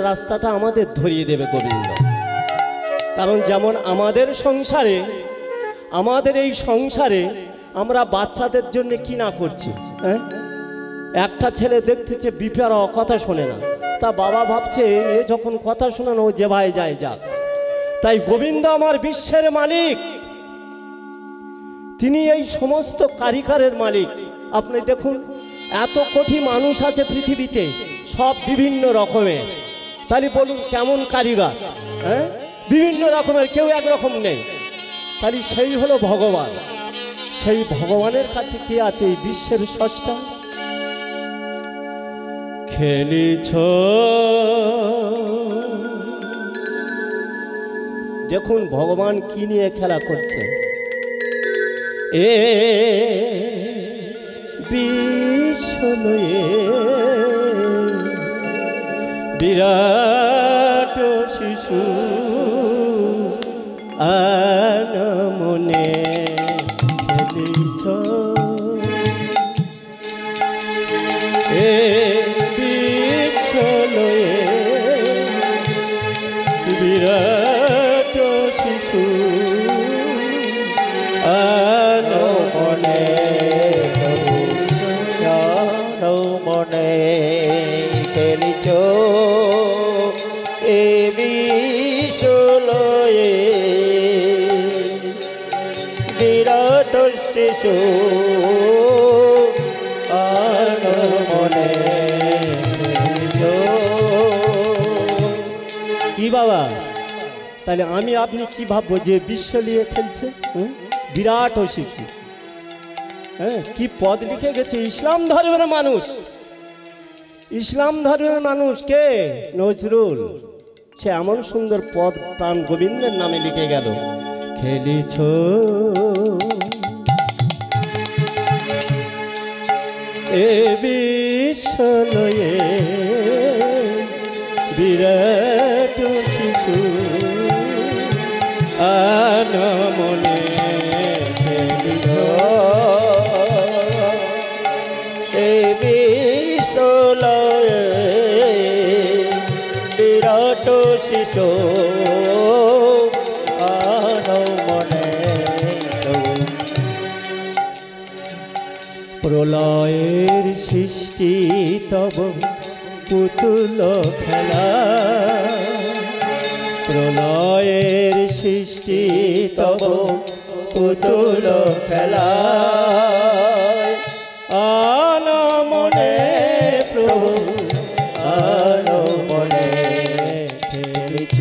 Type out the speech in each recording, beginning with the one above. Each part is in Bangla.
রাস্তাটা আমাদের ধরিয়ে দেবে গোবিন্দ। কারণ যেমন আমাদের সংসারে, আমাদের এই সংসারে আমরা বাচ্চাদের জন্য কি না করছি, হ্যাঁ? একটা ছেলে দেখতেছে বিপারা কথা শোনে না, তা বাবা ভাবছে এ যখন কথা শোনে না ও যে ভাই যায় যাক। তাই গোবিন্দ আমার বিশ্বের মালিক, তিনি এই সমস্ত কারিগরের মালিক। আপনি দেখুন এত কোটি মানুষ আছে পৃথিবীতে, সব বিভিন্ন রকমের, তাহলে বলুন কেমন কারিগর, হ্যাঁ? বিভিন্ন রকমের, কেউ একরকম নেই। তাহলে সেই হলো ভগবান। সেই ভগবানের কাছে কে আছে এই বিশ্বের স্রষ্টা? খেলিছ দেখুন ভগবান কি নিয়ে খেলা করছে। এ বিশ্বলয়ে বিরাট শিশু আনমনে খেলিছ। এ বিশ্বলয়ে বিরাট শিশু আনমনে মনে খেলিছ। এ বিশ্বলয়ে বিরাট শিশু আনমনে খেলিছ। কি বাবা, তাহলে আমি আপনি কি ভাববো যে বিশ্ব নিয়ে খেলছে? বিরাট ও শিশু, হ্যাঁ? কি পদ লিখে গেছে ইসলাম ধর্মের মানুষ, ইসলাম ধর্মের মানুষ কে? নজরুল। সে এমন সুন্দর পদ প্রাণ গোবিন্দের নামে লিখে গেল। খেলিছ এ বিশ্বলয়ে বিরাট শিশু আনমনে খেলিছ। এ বিশ্বলয়ে বিরাট শিশু আনমনে। প্রলয়ের সৃষ্টি তব পুতুল খেলা, প্রলয়ের সৃষ্টি তব পুতুল খেলা। আনমনে প্রভু আনমনে খেলিছ।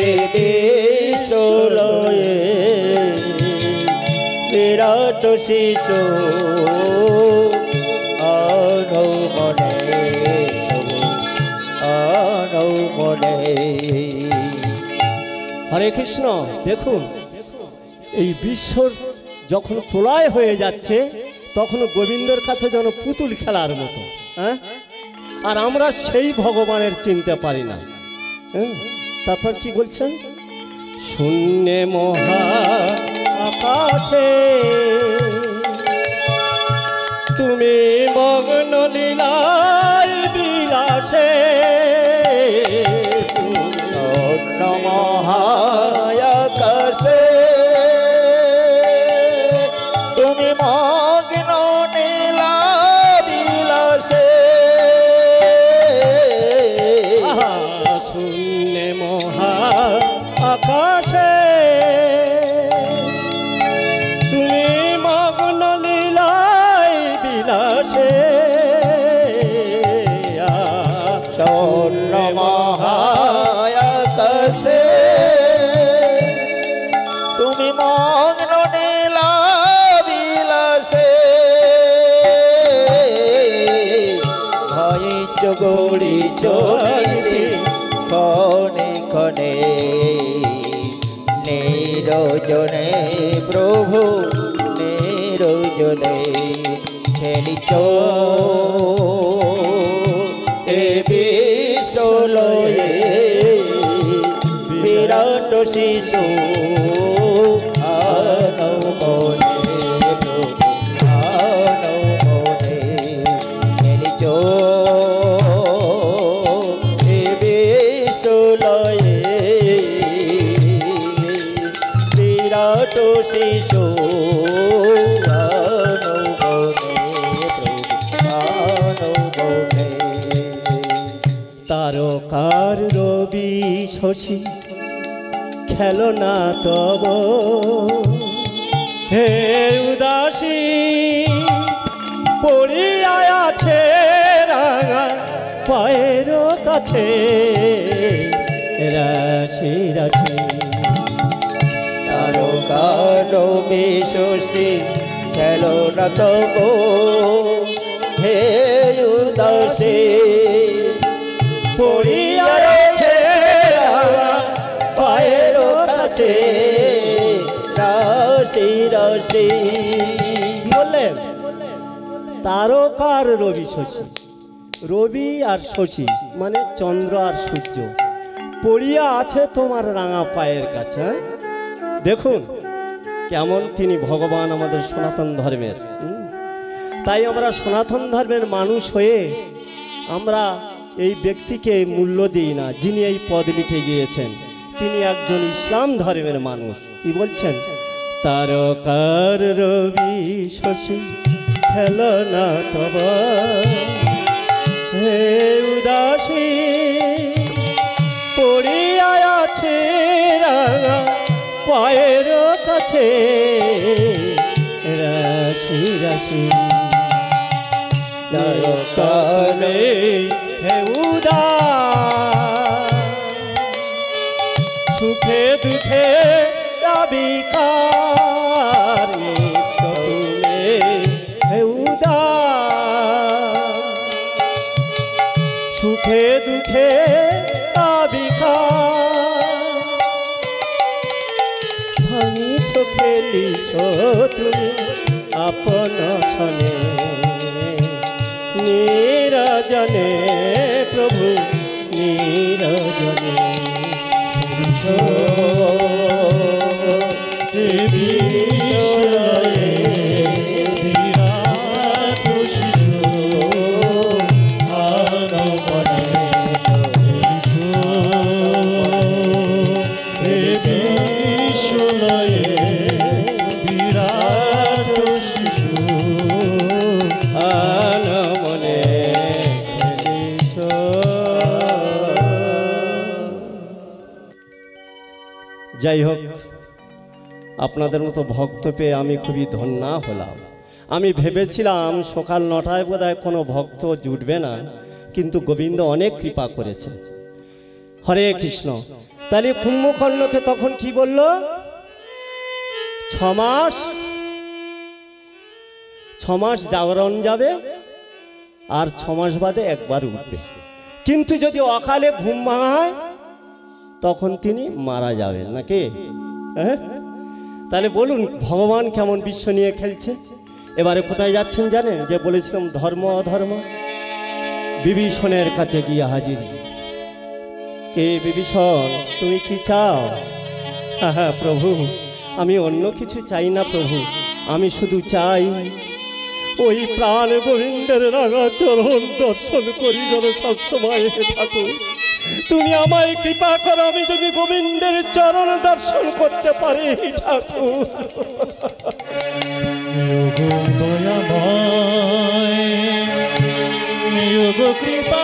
এ বিশ্বলয়ে বিরাট শিশু আনমনে আনমনে। হরে কৃষ্ণ। দেখুন এই বিশ্বর যখন প্রলয় হয়ে যাচ্ছে তখন গোবিন্দর কাছে যেন পুতুল খেলার মতো, হ্যাঁ? আর আমরা সেই ভগবানের চিনতে পারি না, হ্যাঁ? তারপর কি বলছেন? শূন্যে মহা আকাশে তুমি মগ্ন লীলায় বিলাসে, মহায়াকাশে তুমি মগ্ন নীলা বিলাসে। শূন্যে মহা আকাশে তুমি মগ্ন লীলায় বিলাসে। স্বর্ণ মহায়াকাশে তুমি মগ্ন নীলা বিলাসে। ভয়ে চগড়ি চলিতে ক্ষণে ক্ষণে নিরজনে প্রভু নিরজনে খেলিছ। এ বিশ্বলয়ে বিরাট শিশু আনমনে প্রভু আনমনে খেলিছ। রবি শশী খেলো না তব হে উদাসী পড়িয়া আছে রাঙা পায়ের কাছে রাশি রাশি তারকার বিশ্বসী খেলো না তবু হে উদাসী পড়িয়া আছে রাঙা পায়ের কাছে রাশি রাশি। কি বললেন? তারকার রবি শশী, রবি আর শশী মানে চন্দ্র আর সূর্য পড়িয়া আছে তোমার রাঙা পায়ের কাছে। দেখুন কেমন তিনি ভগবান আমাদের সনাতন ধর্মের। তাই আমরা সনাতন ধর্মের মানুষ হয়ে আমরা এই ব্যক্তিকে মূল্য দিই না, যিনি এই পদ লিখে গিয়েছেন তিনি একজন ইসলাম ধর্মের মানুষ। কি বলছেন? তারকার রবি শশী খেলো না তব হে উদাসী পড়িয়া আছে রাঙা পায়ের কাছে রাশি রাশি। তারকার হে উদাস সুখে দুঃখে বিকার তুমি হে উদাস সুখে দুঃখে বিকার ভাঙিছ খেলিছ তুমি আপন সনে নিরজনে প্রভু নিরজনে যাই হোক, আপনাদের মতো ভক্ত পেয়ে আমি খুবই ধন্য হলাম। আমি ভেবেছিলাম সকাল 9টায় বোধহয় কোনো ভক্ত জুটবে না, কিন্তু গোবিন্দ অনেক কৃপা করেছে। হরে কৃষ্ণ। তাহলে কুম্ভকর্ণকে তখন কি বলল? 6 মাস জাগরণ যাবে আর 6 মাস বাদে একবার উঠবে, কিন্তু যদি অকালে ঘুম ভাঙায় তখন তিনি মারা যাবেন নাকি? তাহলে বলুন ভগবান কেমন বিশ্ব নিয়ে খেলছে। এবারে কোথায় যাচ্ছেন জানেন? যে বলেছিলাম ধর্ম অধর্ম, বিভীষণের কাছে গিয়ে হাজির। কে বিভীষণ, তুমি কি চাও? হ্যাঁ প্রভু, আমি অন্য কিছু চাই না প্রভু, আমি শুধু চাই ওই প্রাণ গোবিন্দের রাঙা চরণ দর্শন করি যেন সবসময় ঠাকুর। তুমি আমায় কৃপা করো, আমি যদি গোবিন্দের চরণ দর্শন করতে পারি ঠাকুর। কৃপা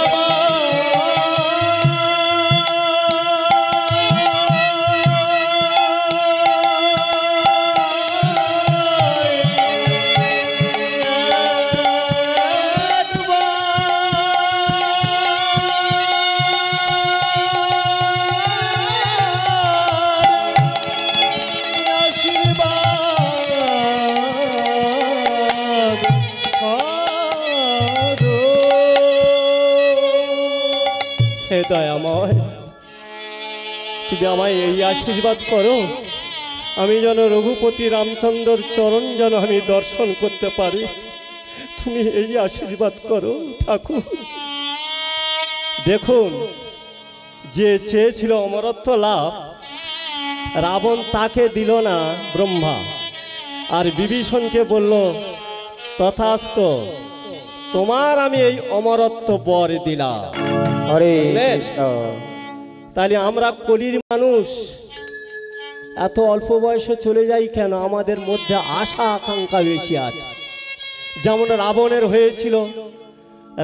দয়াময়, তুমি আমায় এই আশীর্বাদ করো, আমি যেন রঘুপতি রামচন্দ্রর চরণ যেন আমি দর্শন করতে পারি। তুমি এই আশীর্বাদ করো ঠাকুর। দেখুন, যে চেয়েছিল অমরত্ব লাভ, রাবণ তাকে দিল না ব্রহ্মা, আর বিভীষণকে বলল তথাস্ত, তোমার আমি এই অমরত্ব বর দিলাম। হরে কৃষ্ণ। তাহলে আমরা কলির মানুষ এত অল্প বয়সে চলে যাই কেন? আমাদের মধ্যে আশা আকাঙ্ক্ষা বেশি আছে। যেমন রাবণের হয়েছিল,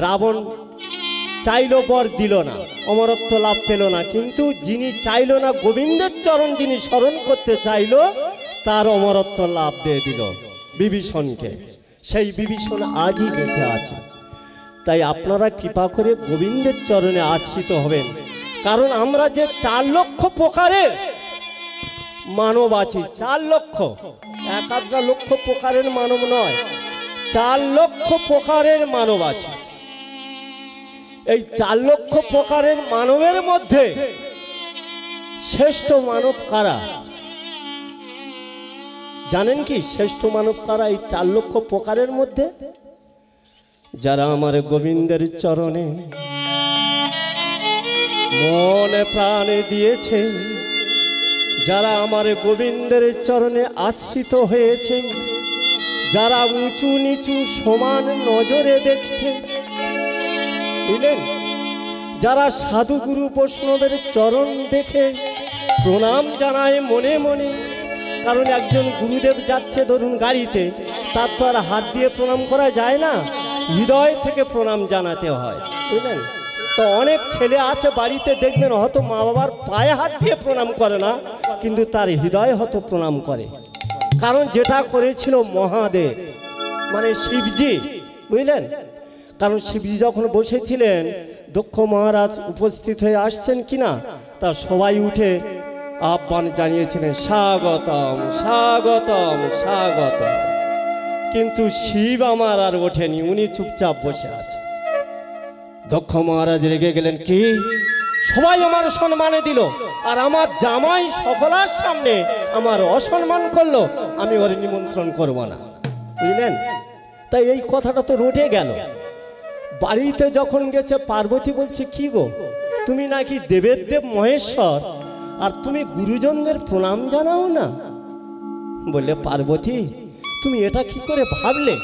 রাবণ চাইলো বর দিল না, অমরত্ব লাভ পেল না, কিন্তু যিনি চাইলো না গোবিন্দের চরণ যিনি স্মরণ করতে চাইলো তার অমরত্ব লাভ দিয়ে দিল বিভীষণকে। সেই বিভীষণ আজই বেঁচে আছে। তাই আপনারা কৃপা করে গোবিন্দের চরণে আশ্রিত হবেন, কারণ আমরা যে 4 লক্ষ প্রকারের মানব আছি, 4 লক্ষ, 1 লক্ষ প্রকারের মানব নয়, 4 লক্ষ প্রকারের মানব আছে। এই 4 লক্ষ প্রকারের মানবের মধ্যে শ্রেষ্ঠ মানব কারা জানেন কি? শ্রেষ্ঠ মানব কারা এই 4 লক্ষ প্রকারের মধ্যে? যারা আমার গোবিন্দের চরণে মনে প্রাণে দিয়েছে, যারা আমার গোবিন্দের চরণে আশ্রিত হয়েছে, যারা উঁচু নিচু সমান নজরে দেখছে, বুঝলেন? যারা সাধুগুরু বৈষ্ণবের চরণ দেখে প্রণাম জানায় মনে মনে। কারণ একজন গুরুদেব যাচ্ছে ধরুন গাড়িতে, তার তো আর হাত দিয়ে প্রণাম করা যায় না, হৃদয় থেকে প্রণাম জানাতে হয়, বুঝলেন? তো অনেক ছেলে আছে বাড়িতে দেখবেন হয়তো মা বাবার পায়ে হাত দিয়ে প্রণাম করে না, কিন্তু তার হৃদয় হয়তো প্রণাম করে। কারণ যেটা করেছিল মহাদেব মানে শিবজি, বুঝলেন? কারণ শিবজি যখন বসেছিলেন, দক্ষ মহারাজ উপস্থিত হয়ে আসছেন কিনা, তা সবাই উঠে আহ্বান জানিয়েছিলেন, স্বাগতম স্বাগতম স্বাগতম। কিন্তু শিব আমার আর ওঠেনি, উনি চুপচাপ বসে আছে। দক্ষ মহারাজ রেগে গেলেন, কি সবাই আমার সম্মানে দিল আর আমার জামাই সকলার সামনে আমার অসম্মান করলো, আমি ওর নিমন্ত্রণ করব না, বুঝলেন? তাই এই কথাটা তো রটে গেল। বাড়িতে যখন গেছে পার্বতী বলছে, কি গো তুমি নাকি দেবের দেব মহেশ্বর, আর তুমি গুরুজনদের প্রণাম জানাও না? বললে, পার্বতী তুমি এটা কি করে ভাবলে?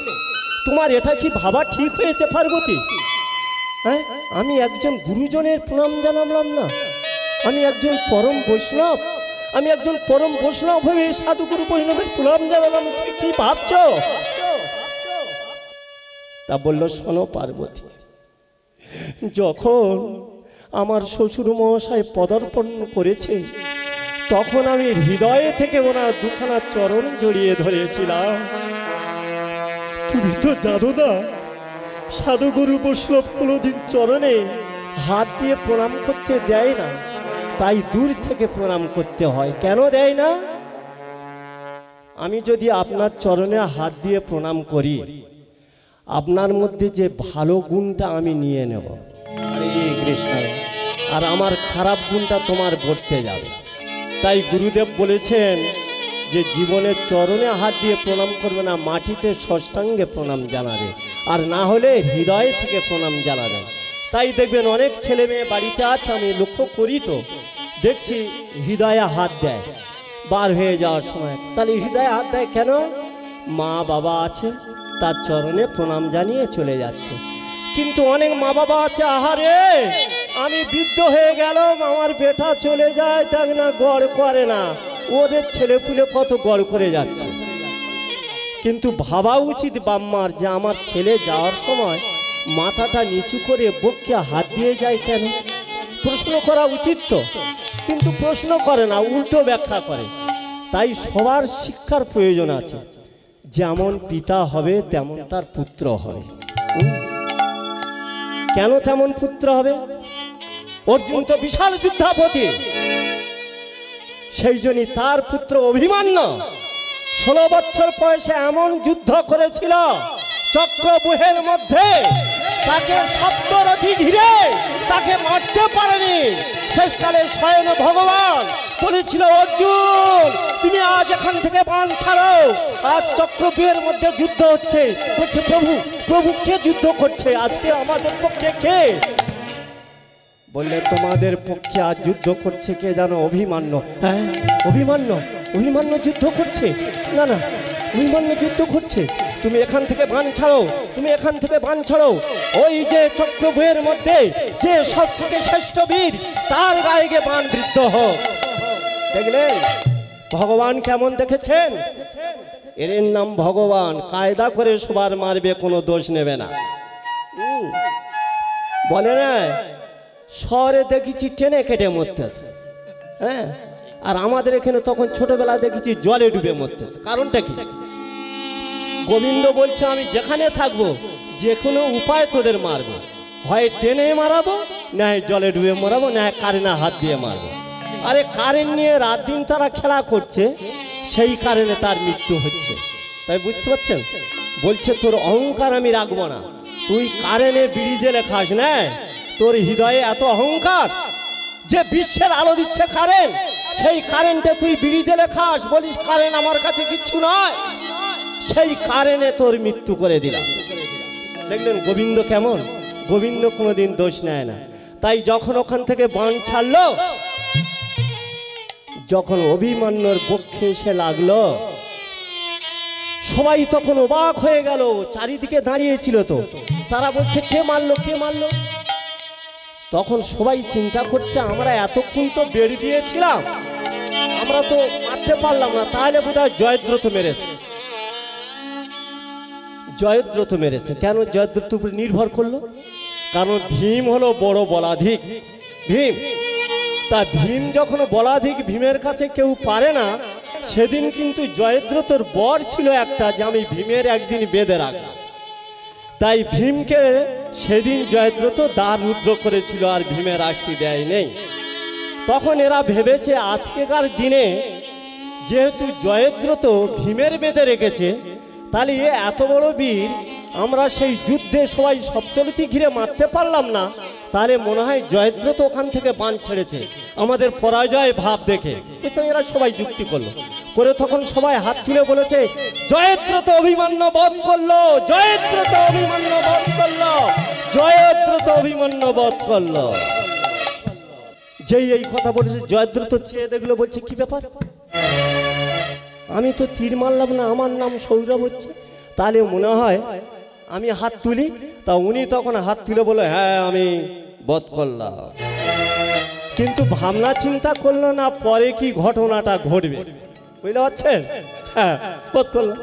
তোমার এটা কি ভাবা ঠিক হয়েছে পার্বতী? হ্যাঁ, আমি একজন গুরুজনের প্রণাম জানালাম না, আমি একজন পরম বৈষ্ণব, আমি একজন পরম বৈষ্ণব হয়ে সাধুগুরু বৈষ্ণবের প্রণাম জানালাম, তুমি কি ভাবছো? তা বলল, শোনো পার্বতী, যখন আমার শ্বশুর মহাশয় পদার্পণ করেছে তখন আমি হৃদয়ে থেকে ওনার দুখানা চরণ জড়িয়ে ধরেছিলাম। তুমি তো জানো না সাধুগুরু বৈষ্ণব কোনোদিন চরণে হাত দিয়ে প্রণাম করতে দেয় না, তাই দূর থেকে প্রণাম করতে হয়। কেন দেয় না? আমি যদি আপনার চরণে হাত দিয়ে প্রণাম করি, আপনার মধ্যে যে ভালো গুণটা আমি নিয়ে নেব, হরে কৃষ্ণ, আর আমার খারাপ গুণটা তোমার বর্তে যাবে। তাই গুরুদেব বলেছেন যে জীবনের চরণে হাত দিয়ে প্রণাম করবে না, মাটিতে ষষ্ঠাঙ্গে প্রণাম জানাবে, আর না হলে হৃদয় থেকে প্রণাম জানাবে। তাই দেখবেন অনেক ছেলে মেয়ে বাড়িতে আছে, আমি লক্ষ্য করি তো দেখছি হৃদয়ে হাত দেয় বার হয়ে যাওয়ার সময়। তাহলে হৃদয়ে হাত দেয় কেন? মা বাবা আছে, তার চরণে প্রণাম জানিয়ে চলে যাচ্ছে। কিন্তু অনেক মা বাবা আছে, আহারে আমি বৃদ্ধ হয়ে গেলাম, আমার বেটা চলে যায়, দেখ না গড় করে না, ওদের ছেলেপুলে কত গড় করে যাচ্ছে। কিন্তু ভাবা উচিত বাম্মার যে আমার ছেলে যাওয়ার সময় মাথাটা নিচু করে বক্ষে হাত দিয়ে যায় কেন? প্রশ্ন করা উচিত তো, কিন্তু প্রশ্ন করে না, উল্টো ব্যাখ্যা করে। তাই সবার শিক্ষার প্রয়োজন আছে, যেমন পিতা হবে তেমন তার পুত্র হবে। কেন তেমন পুত্র হবে? অর্জুন তো বিশাল যুদ্ধাপতি, সেই জন্যই তার পুত্র অভিমন্যু 16 বছর বয়সে এমন যুদ্ধ করেছিল চক্রব্যূহের মধ্যে, তাকে সপ্তরথী ঘিরে তাকে মারতে পারেনি। শেষকালে স্বয়ং ভগবান বলেছিল, অর্জুন তুমি আজ এখান থেকে বাণ ছাড়ো, আজ চক্রব্যূহের মধ্যে যুদ্ধ হচ্ছে। বলছে, প্রভু প্রভু কে যুদ্ধ করছে আজকে আমাদের পক্ষে? কে? বললে, তোমাদের পক্ষে আজ যুদ্ধ করছে কে জানো? অভিমন্যু। হ্যাঁ, অভিমন্যু? অভিমন্যু যুদ্ধ করছে? না না, অভিমন্যু যুদ্ধ করছে। তুমি এখান থেকে বাণ ছাড়ো, তুমি এখান থেকে বাণ ছাড়ো। ওই যে চক্রব্যূহের মধ্যে যে সবথেকে শ্রেষ্ঠ বীর, তার গায়ে গিয়ে বাণ বিদ্ধ হোক। দেখলেন ভগবান কেমন দেখেছেন? এর নাম ভগবান, কায়দা করে সবার মারবে, কোনো দোষ নেবে না। বলে না, শহরে দেখেছি টেনে কেটে মরতেছে, হ্যাঁ, আর আমাদের এখানে তখন ছোটবেলা দেখেছি জলে ডুবে মরতেছে। কারণটা কি? গোবিন্দ বলছে আমি যেখানে থাকবো যে কোনো উপায় তোদের মারবো, হয় টেনে মারাবো, না জলে ডুবে মারাবো, না কারেন্টে হাত দিয়ে মারবো। আরে কারেন্ট নিয়ে রাত দিন তারা খেলা করছে, সেই কারণে তার মৃত্যু হচ্ছে। তাই বুঝতে পারছেন? বলছে তোর অহংকার আমি রাখবো না, তুই কারেন্টে বিড়ি জেলে খাস না, তোর হৃদয়ে এত অহংকার যে বিশ্বের আলো দিচ্ছে কারেন্ট, সেই কারেন্টে তুই বিড়ি জেলে খাস, বলিস কারেন্ট আমার কাছে কিচ্ছু নয়, সেই কারণে তোর মৃত্যু করে দিলাম। দেখলেন গোবিন্দ কেমন? গোবিন্দ কোনোদিন দোষ নেয় না। তাই যখন ওখান থেকে বাণ ছাড়লো, যখন অভিমন্যুর বক্ষে এসে লাগলো, সবাই তখন অবাক হয়ে গেল। চারিদিকে দাঁড়িয়েছিল তো, তারা বলছে কে মারলো, কে মারলো? তখন সবাই চিন্তা করছে আমরা এতক্ষণ তো বেড়ে দিয়েছিলাম, আমরা তো মারতে পারলাম না, তাহলে বোধহয় জয়দ্রথ মেরেছে। জয়দ্রথ মেরেছে। কেন জয়দ্রথ উপরে নির্ভর করলো? কারণ ভীম হলো বড় বলাধিক। ভীম, তা ভীম যখন বলাধিক, ভীমের কাছে কেউ পারে না, সেদিন কিন্তু জয়দ্রথর বর ছিল একটা, যে আমি ভীমের একদিন বেঁধে রাখলাম। তাই ভীমকে সেদিন জয়দ্রথ দ্বার রুদ্র করেছিল, আর ভীমের আসতে দেয় নেই। তখন এরা ভেবেছে আজকেকার দিনে যেহেতু জয়দ্রথ ভীমের বেঁধে রেখেছে, তাহলে এ এত বড় বীর, আমরা সেই যুদ্ধে সবাই সপ্তরথী ঘিরে মারতে পারলাম না, তাহলে মনে হয় জয়দ্রথ ওখান থেকে বাণ ছেড়েছে আমাদের পরাজয় ভাব দেখে। তো এরা সবাই যুক্তি করলো, করে তখন সবাই হাত তুলে বলেছে জয়দ্রথ অভিমন্যু বধ করলো, জয়দ্রথ অভিমন্যু বধ করলো, জয়দ্রথ অভিমন্যু বধ করলো। যেই এই কথা বলেছে, জয়দ্রথ চেয়ে দেখলো, বলছে কি ব্যাপার, আমি তো তীর মারলাম না, আমার নাম সৌরভ হচ্ছে, তাহলে মনে হয় আমি হাত তুলি। তা উনি তখন হাত তুলে বলে হ্যাঁ আমি বধ করলাম, কিন্তু ভাবনা চিন্তা করলো না পরে কি ঘটনাটা ঘটবে। বুঝতে পারছেন? হ্যাঁ, বধ করলাম।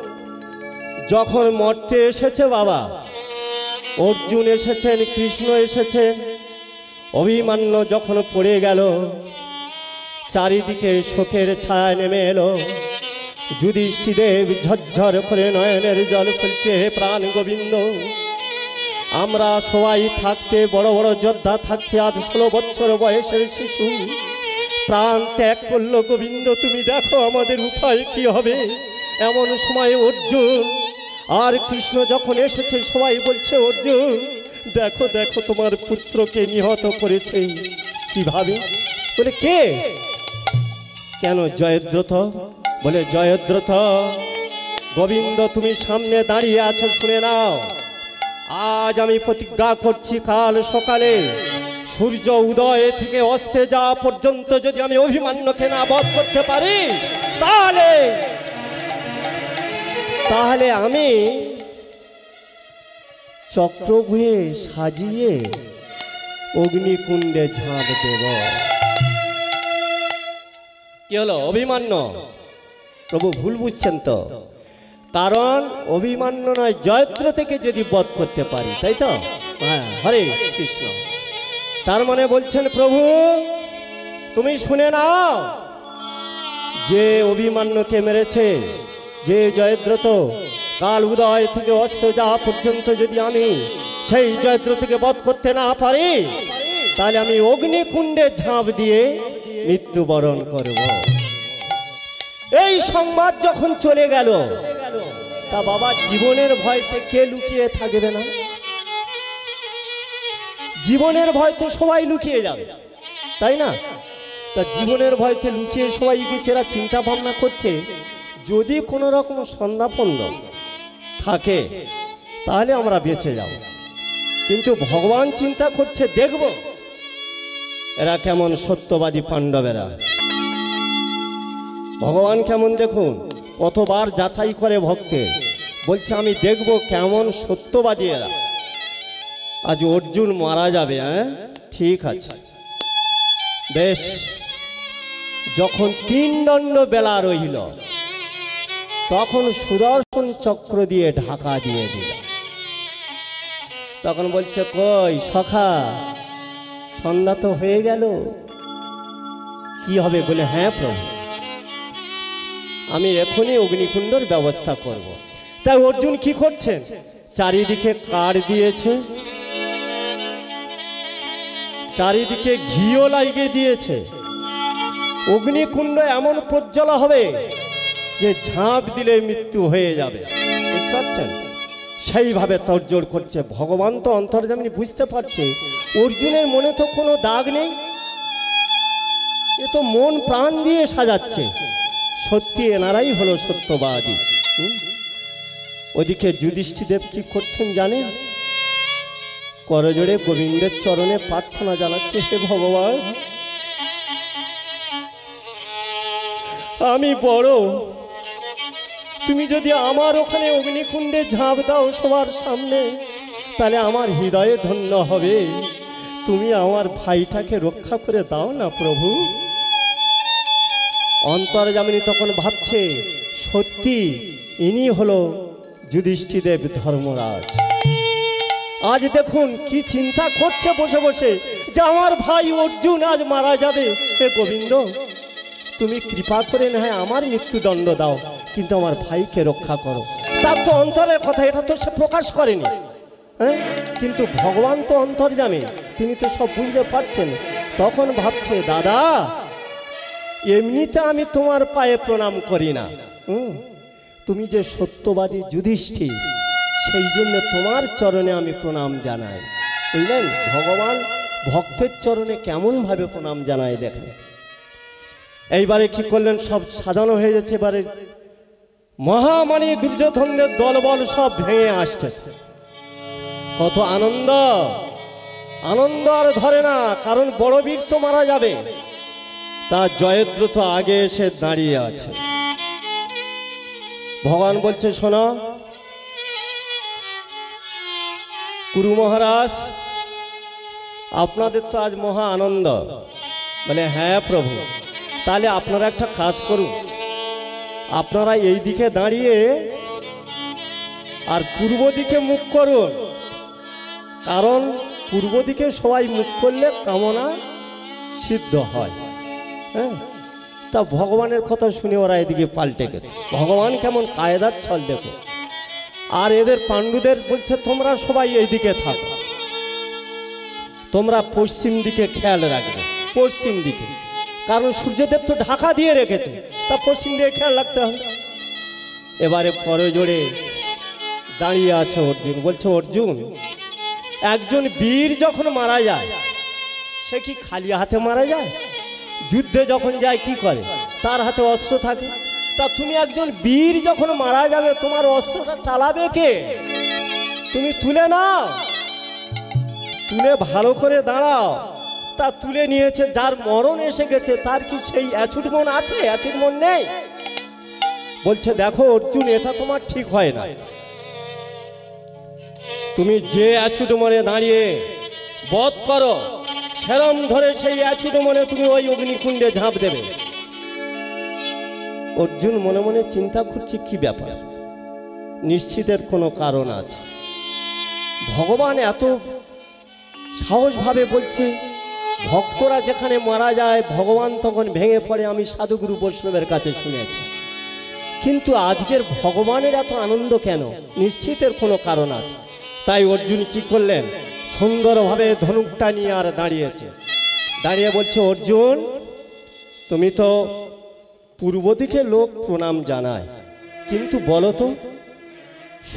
যখন মরতে এসেছে বাবা, অর্জুন এসেছেন, কৃষ্ণ এসেছেন, অভিমন্যু যখন পড়ে গেল, চারিদিকে শোকের ছায়া নেমে এলো। যুধিষ্ঠিদেব ঝরঝর করে নয়নের জল ফেলছে, হে প্রাণ গোবিন্দ, আমরা সবাই থাকতে, বড় বড় যোদ্ধা থাকতে, আজ 16 বছর বয়সের শিশু প্রাণ ত্যাগ করলো। গোবিন্দ তুমি দেখো আমাদের উপায় কি হবে। এমন সময় অর্জুন আর কৃষ্ণ যখন এসেছে, সবাই বলছে অর্জুন দেখো দেখো তোমার পুত্রকে নিহত করেছে। কিভাবে? বলে কে? কেন? জয়দ্রথ। বলে জয়দ্রথ, গোবিন্দ তুমি সামনে দাঁড়িয়ে আছো, শুনে নাও, আজ আমি প্রতিজ্ঞা করছি কাল সকালে সূর্য উদয় থেকে অস্তে যাওয়া পর্যন্ত যদি আমি অভিমন্যুকে না বধ করতে পারি, তাহলে আমি চক্রভুয়ে সাজিয়ে অগ্নিকুণ্ডে ঝাঁপ দেব। কি হলো? অভিমন্যু প্রভু ভুল বুঝছেন তো, কারণ অভিমন্যু নয়, জয়দ্রথকে যদি বধ করতে পারি, তাই তো? হ্যাঁ, হরে কৃষ্ণ। তার মানে বলছেন প্রভু তুমি শুনে নাও, যে অভিমন্যুকে মেরেছে, যে জয়দ্রথ, কাল উদয় থেকে অস্ত যাওয়া পর্যন্ত যদি আমি সেই জয়দ্রথকে বধ করতে না পারি, তাহলে আমি অগ্নিকুণ্ডে ঝাঁপ দিয়ে মৃত্যুবরণ করব। এই সংবাদ যখন চলে গেল, তা বাবা জীবনের ভয়তে কে লুকিয়ে থাকবে না? জীবনের ভয় তো সবাই লুকিয়ে যাবে, তাই না? তা জীবনের ভয়তে লুকিয়ে সবাই গুছেরা চিন্তা ভাবনা করছে, যদি কোনো রকম সন্ধ্যাপন্দ থাকে তাহলে আমরা বেঁচে যাব। কিন্তু ভগবান চিন্তা করছে, দেখব এরা কেমন সত্যবাদী পাণ্ডবেরা। ভগবান কেমন দেখুন, কতবার যাচাই করে ভক্তের, বলছে আমি দেখব কেমন সত্যবাদী এরা। আজ অর্জুন মারা যাবে, হ্যাঁ ঠিক আছে, বেশ। যখন 3 দণ্ড বেলা রইল, তখন সুদর্শন চক্র দিয়ে ঢাকা দিয়ে দিল। তখন বলছে, কই সখা, সন্ধ্যা তো হয়ে গেল, কি হবে? বলে, হ্যাঁ প্রভু, আমি এখনই অগ্নিকুণ্ডর ব্যবস্থা করব। তাই অর্জুন কি করছেন? চারিদিকে কাঠ দিয়েছে, চারিদিকে ঘিও লাগিয়ে দিয়েছে। অগ্নিকুণ্ড এমন প্রজ্বলা হবে যে ঝাঁপ দিলে মৃত্যু হয়ে যাবে, বুঝতে পারছেন? সেইভাবে তড়জোড় করছে। ভগবান তো অন্তর্যামী বুঝতে পারছে অর্জুনের মনে তো কোনো দাগ নেই, এ তো মন প্রাণ দিয়ে সাজাচ্ছে। সত্যি এনারাই হলো সত্যবাদী। ওদিকে যুধিষ্ঠিদেব কি করছেন জানেন? করজোড়ে গোবিন্দের চরণে প্রার্থনা জানাচ্ছে, হে ভগবান, আমি বড়, তুমি যদি আমার ওখানে অগ্নিকুণ্ডে ঝাঁপ দাও সবার সামনে, তাহলে আমার হৃদয়ে ধন্য হবে। তুমি আমার ভাইটাকে রক্ষা করে দাও না প্রভু। অন্তর্যামিনী তখন ভাবছে, সত্যি ইনি হলো যুধিষ্ঠিদেব ধর্মরাজ। আজ দেখুন কি চিন্তা করছে বসে বসে, যে আমার ভাই অর্জুন আজ মারা যাবে। হে গোবিন্দ, তুমি কৃপা করে না হয় আমার মৃত্যুদণ্ড দাও, কিন্তু আমার ভাইকে রক্ষা করো। তার তো অন্তরের কথা, এটা তো সে প্রকাশ করেনি, হ্যাঁ? কিন্তু ভগবান তো অন্তর্যামী, তিনি তো সব বুঝতে পারছেন। তখন ভাবছে, দাদা, এমনিতে আমি তোমার পায়ে প্রণাম করি না, তুমি যে সত্যবাদী যুধিষ্ঠির, সেই জন্য তোমার চরণে আমি প্রণাম জানাই। বুঝলেন? ভগবান ভক্তের চরণে কেমনভাবে প্রণাম জানায় দেখেন। এইবারে কি করলেন? সব সাজানো হয়ে যাচ্ছে। এবারে মহামানী দুর্যোধনদের দলবল সব ভেঙে আসতেছে। কত আনন্দ! আনন্দ আর ধরে না, কারণ বড় বীর তো মারা যাবে। তার জয়দ্রথ আগে এসে দাঁড়িয়ে আছে। ভগবান বলছে, শোনো কুরু মহারাজ, আপনাদের তো আজ মহা আনন্দ। বলে, হ্যাঁ প্রভু, তাহলে আপনারা একটা কাজ করুন, আপনারা এই দিকে দাঁড়িয়ে আর পূর্ব দিকে মুখ করুন, কারণ পূর্ব দিকে সবাই মুখ করলে কামনা সিদ্ধ হয়। হ্যাঁ, তা ভগবানের কথা শুনে ওরা এদিকে পাল্টে গেছে। ভগবান কেমন কায়দার ছল দেখো। আর এদের পাণ্ডুদের বলছে, তোমরা সবাই এইদিকে থাকো, তোমরা পশ্চিম দিকে খেয়াল রাখবে, পশ্চিম দিকে, কারণ সূর্যদেব তো ঢাকা দিয়ে রেখেছে, তা পশ্চিম দিকে খেয়াল রাখতে হবে। এবারে করজোড়ে দাঁড়িয়ে আছে অর্জুন। বলছে, অর্জুন, একজন বীর যখন মারা যায় সে কি খালি হাতে মারা যায়? যুদ্ধে যখন যায় কি করে? তার হাতে অস্ত্র থাকে। তা তুমি একজন বীর যখন মারা যাবে, তোমার অস্ত্রটা চালাবে কে? তুমি তুলে নাও, তুলে ভালো করে দাঁড়াও। তা তুলে নিয়েছে, যার মরণ এসে গেছে তার কি সেই অ্যাচুট মন আছে? অ্যাচুট মন নেই। বলছে, দেখো অর্জুন, এটা তোমার ঠিক হয় না। তুমি যে অ্যাচুট মনে দাঁড়িয়ে বধ করো, সেরম ধরে সেই অ্যাচুট মনে তুমি ওই অগ্নিকুণ্ডে ঝাঁপ দেবে। অর্জুন মনে মনে চিন্তা করছে, কি ব্যাপার, নিশ্চিতের কোনো কারণ আছে। ভগবান এত সাহসভাবে বলছে, ভক্তরা যেখানে মারা যায় ভগবান তখন ভেঙে পড়ে, আমি সাধুগুরু বৈষ্ণবের কাছে শুনেছি। কিন্তু আজকের ভগবানের এত আনন্দ কেন? নিশ্চিতের কোনো কারণ আছে। তাই অর্জুন কি করলেন? সুন্দরভাবে ধনুকটা নিয়ে আর দাঁড়িয়েছে। দাঁড়িয়ে বলছে, অর্জুন, তুমি তো পূর্ব দিকে লোক প্রণাম জানায়, কিন্তু বলো তো,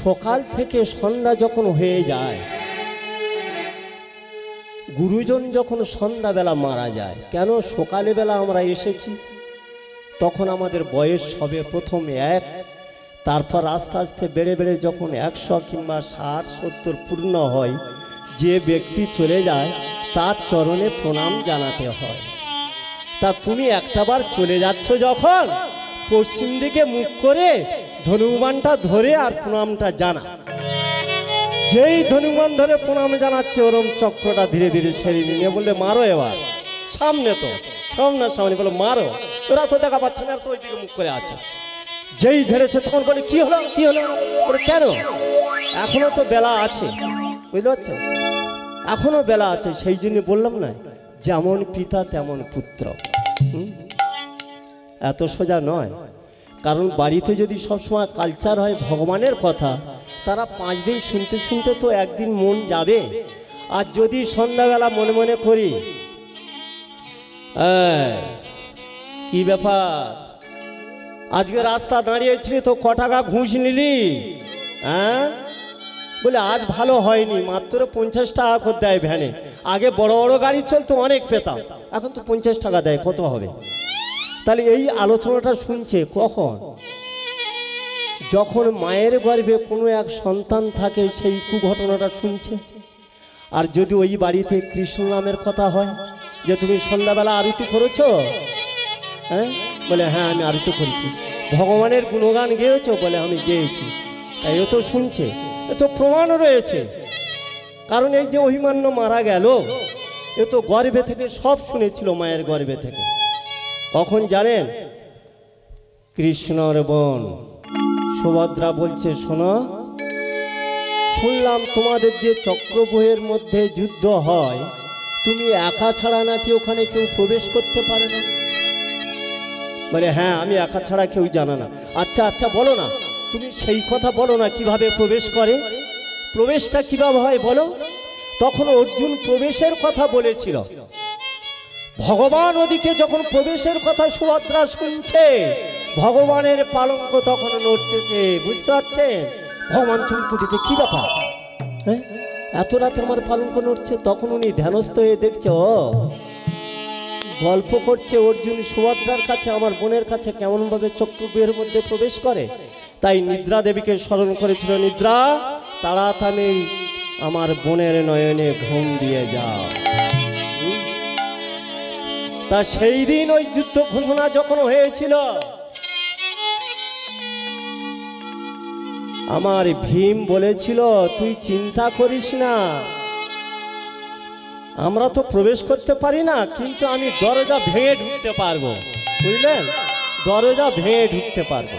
সকাল থেকে সন্ধ্যা যখন হয়ে যায়, গুরুজন যখন সন্ধ্যাবেলা মারা যায়, কেন সকালে বেলা আমরা এসেছি? তখন আমাদের বয়স হবে প্রথম 1, তারপর আস্তে আস্তে বেড়ে বেড়ে যখন 100 কিংবা 60-70 পূর্ণ হয়, যে ব্যক্তি চলে যায় তার চরণে প্রণাম জানাতে হয়। তা তুমি একটাবার চলে যাচ্ছ যখন, পশ্চিম দিকে মুখ করে ধনুবানটা ধরে আর প্রণামটা জানা। যেই ধনুবান ধরে প্রণাম জানাচ্ছে, ওরম চক্রটা ধীরে ধীরে সেরে নিয়ে বললে, মারো এবার। সামনে তো সামনে বলে, মারো। ওরা তো দেখা পাচ্ছে না, তো ওই দিকে মুখ করে আছে। যেই ঝেড়েছে তখন বলে, কি হলো, কি হলো? বলে, কেন, এখনো তো বেলা আছে। বুঝতে পারছেন? এখনো বেলা আছে, সেই জন্য বললাম না, যেমন পিতা তেমন পুত্র। এত সোজা নয়, কারণ বাড়িতে যদি সবসময় কালচার হয় ভগবানের কথা, তারা 5 দিন শুনতে শুনতে তো একদিন মন যাবে। আর যদি সন্ধ্যাবেলা মনে মনে করি কি ব্যাপার, আজকে রাস্তা দাঁড়িয়েছিলি তো ক টাকা ঘুষ নিলি? হ্যাঁ, বলে আজ ভালো হয়নি, মাত্র 50 টাকা করে দেয় ভ্যানে। আগে বড় বড় গাড়ি চলতো, অনেক পেতাম, এখন তো 50 টাকা দেয়, কত হবে? তাহলে এই আলোচনাটা শুনছে কখন? যখন মায়ের গর্ভে কোনো এক সন্তান থাকে, সেই কুঘটনাটা শুনছে। আর যদি ওই বাড়িতে কৃষ্ণ নামের কথা হয়, যে তুমি সন্ধ্যাবেলা আরতি করেছ, হ্যাঁ, বলে হ্যাঁ আমি আরতি করেছি। ভগবানের গুণগান গেয়েছো? বলে আমি গেয়েছি। তাই ও তো শুনছে, এ তো প্রমাণও রয়েছে। কারণ এই যে অভিমান্য মারা গেল, এ তো গর্ভে থেকে সব শুনেছিল, মায়ের গর্ভে থেকে। কখন জানেন? কৃষ্ণর বোন সুভদ্রা বলছে, শোনো, শুনলাম তোমাদের যে চক্রব্যূহের মধ্যে যুদ্ধ হয়, তুমি একা ছাড়া নাকি ওখানে কেউ প্রবেশ করতে পারে না। বলে হ্যাঁ, আমি একা ছাড়া কেউ জানে না। আচ্ছা আচ্ছা, বলো না, তুমি সেই কথা বলো না, কিভাবে প্রবেশ করে, প্রবেশটা কিভাবে হয় বলো। তখন অর্জুন প্রবেশের কথা বলেছিল। ভগবান ওদিকে যখন প্রবেশের কথা সুভদ্রা শুনছে, ভগবানের পালঙ্ক তখন নড়তেছে, বুঝতে পারছেন? ভগবান চমকে উঠেছে, কি ব্যাপার, হ্যাঁ, এত রাতে আমার পালঙ্ক নড়ছে। তখন উনি ধ্যানস্থ হয়ে দেখছে, ও গল্প করছে অর্জুন সুভদ্রার কাছে, আমার বোনের কাছে কেমনভাবে চক্রব্যূহের মধ্যে প্রবেশ করে। তাই নিদ্রা দেবীকে স্মরণ করেছিল, নিদ্রা তাড়াতাড়ি আমার বোনের নয়নে ঘুম দিয়ে যাও। তা সেই দিন ওই যুদ্ধ ঘোষণা যখন হয়েছিল, আমার ভীম বলেছিল, তুই চিন্তা করিস না, আমরা তো প্রবেশ করতে পারি না, কিন্তু আমি দরজা ভেঙে ঢুকতে পারবো, বুঝলেন? দরজা ভেঙে ঢুকতে পারবো।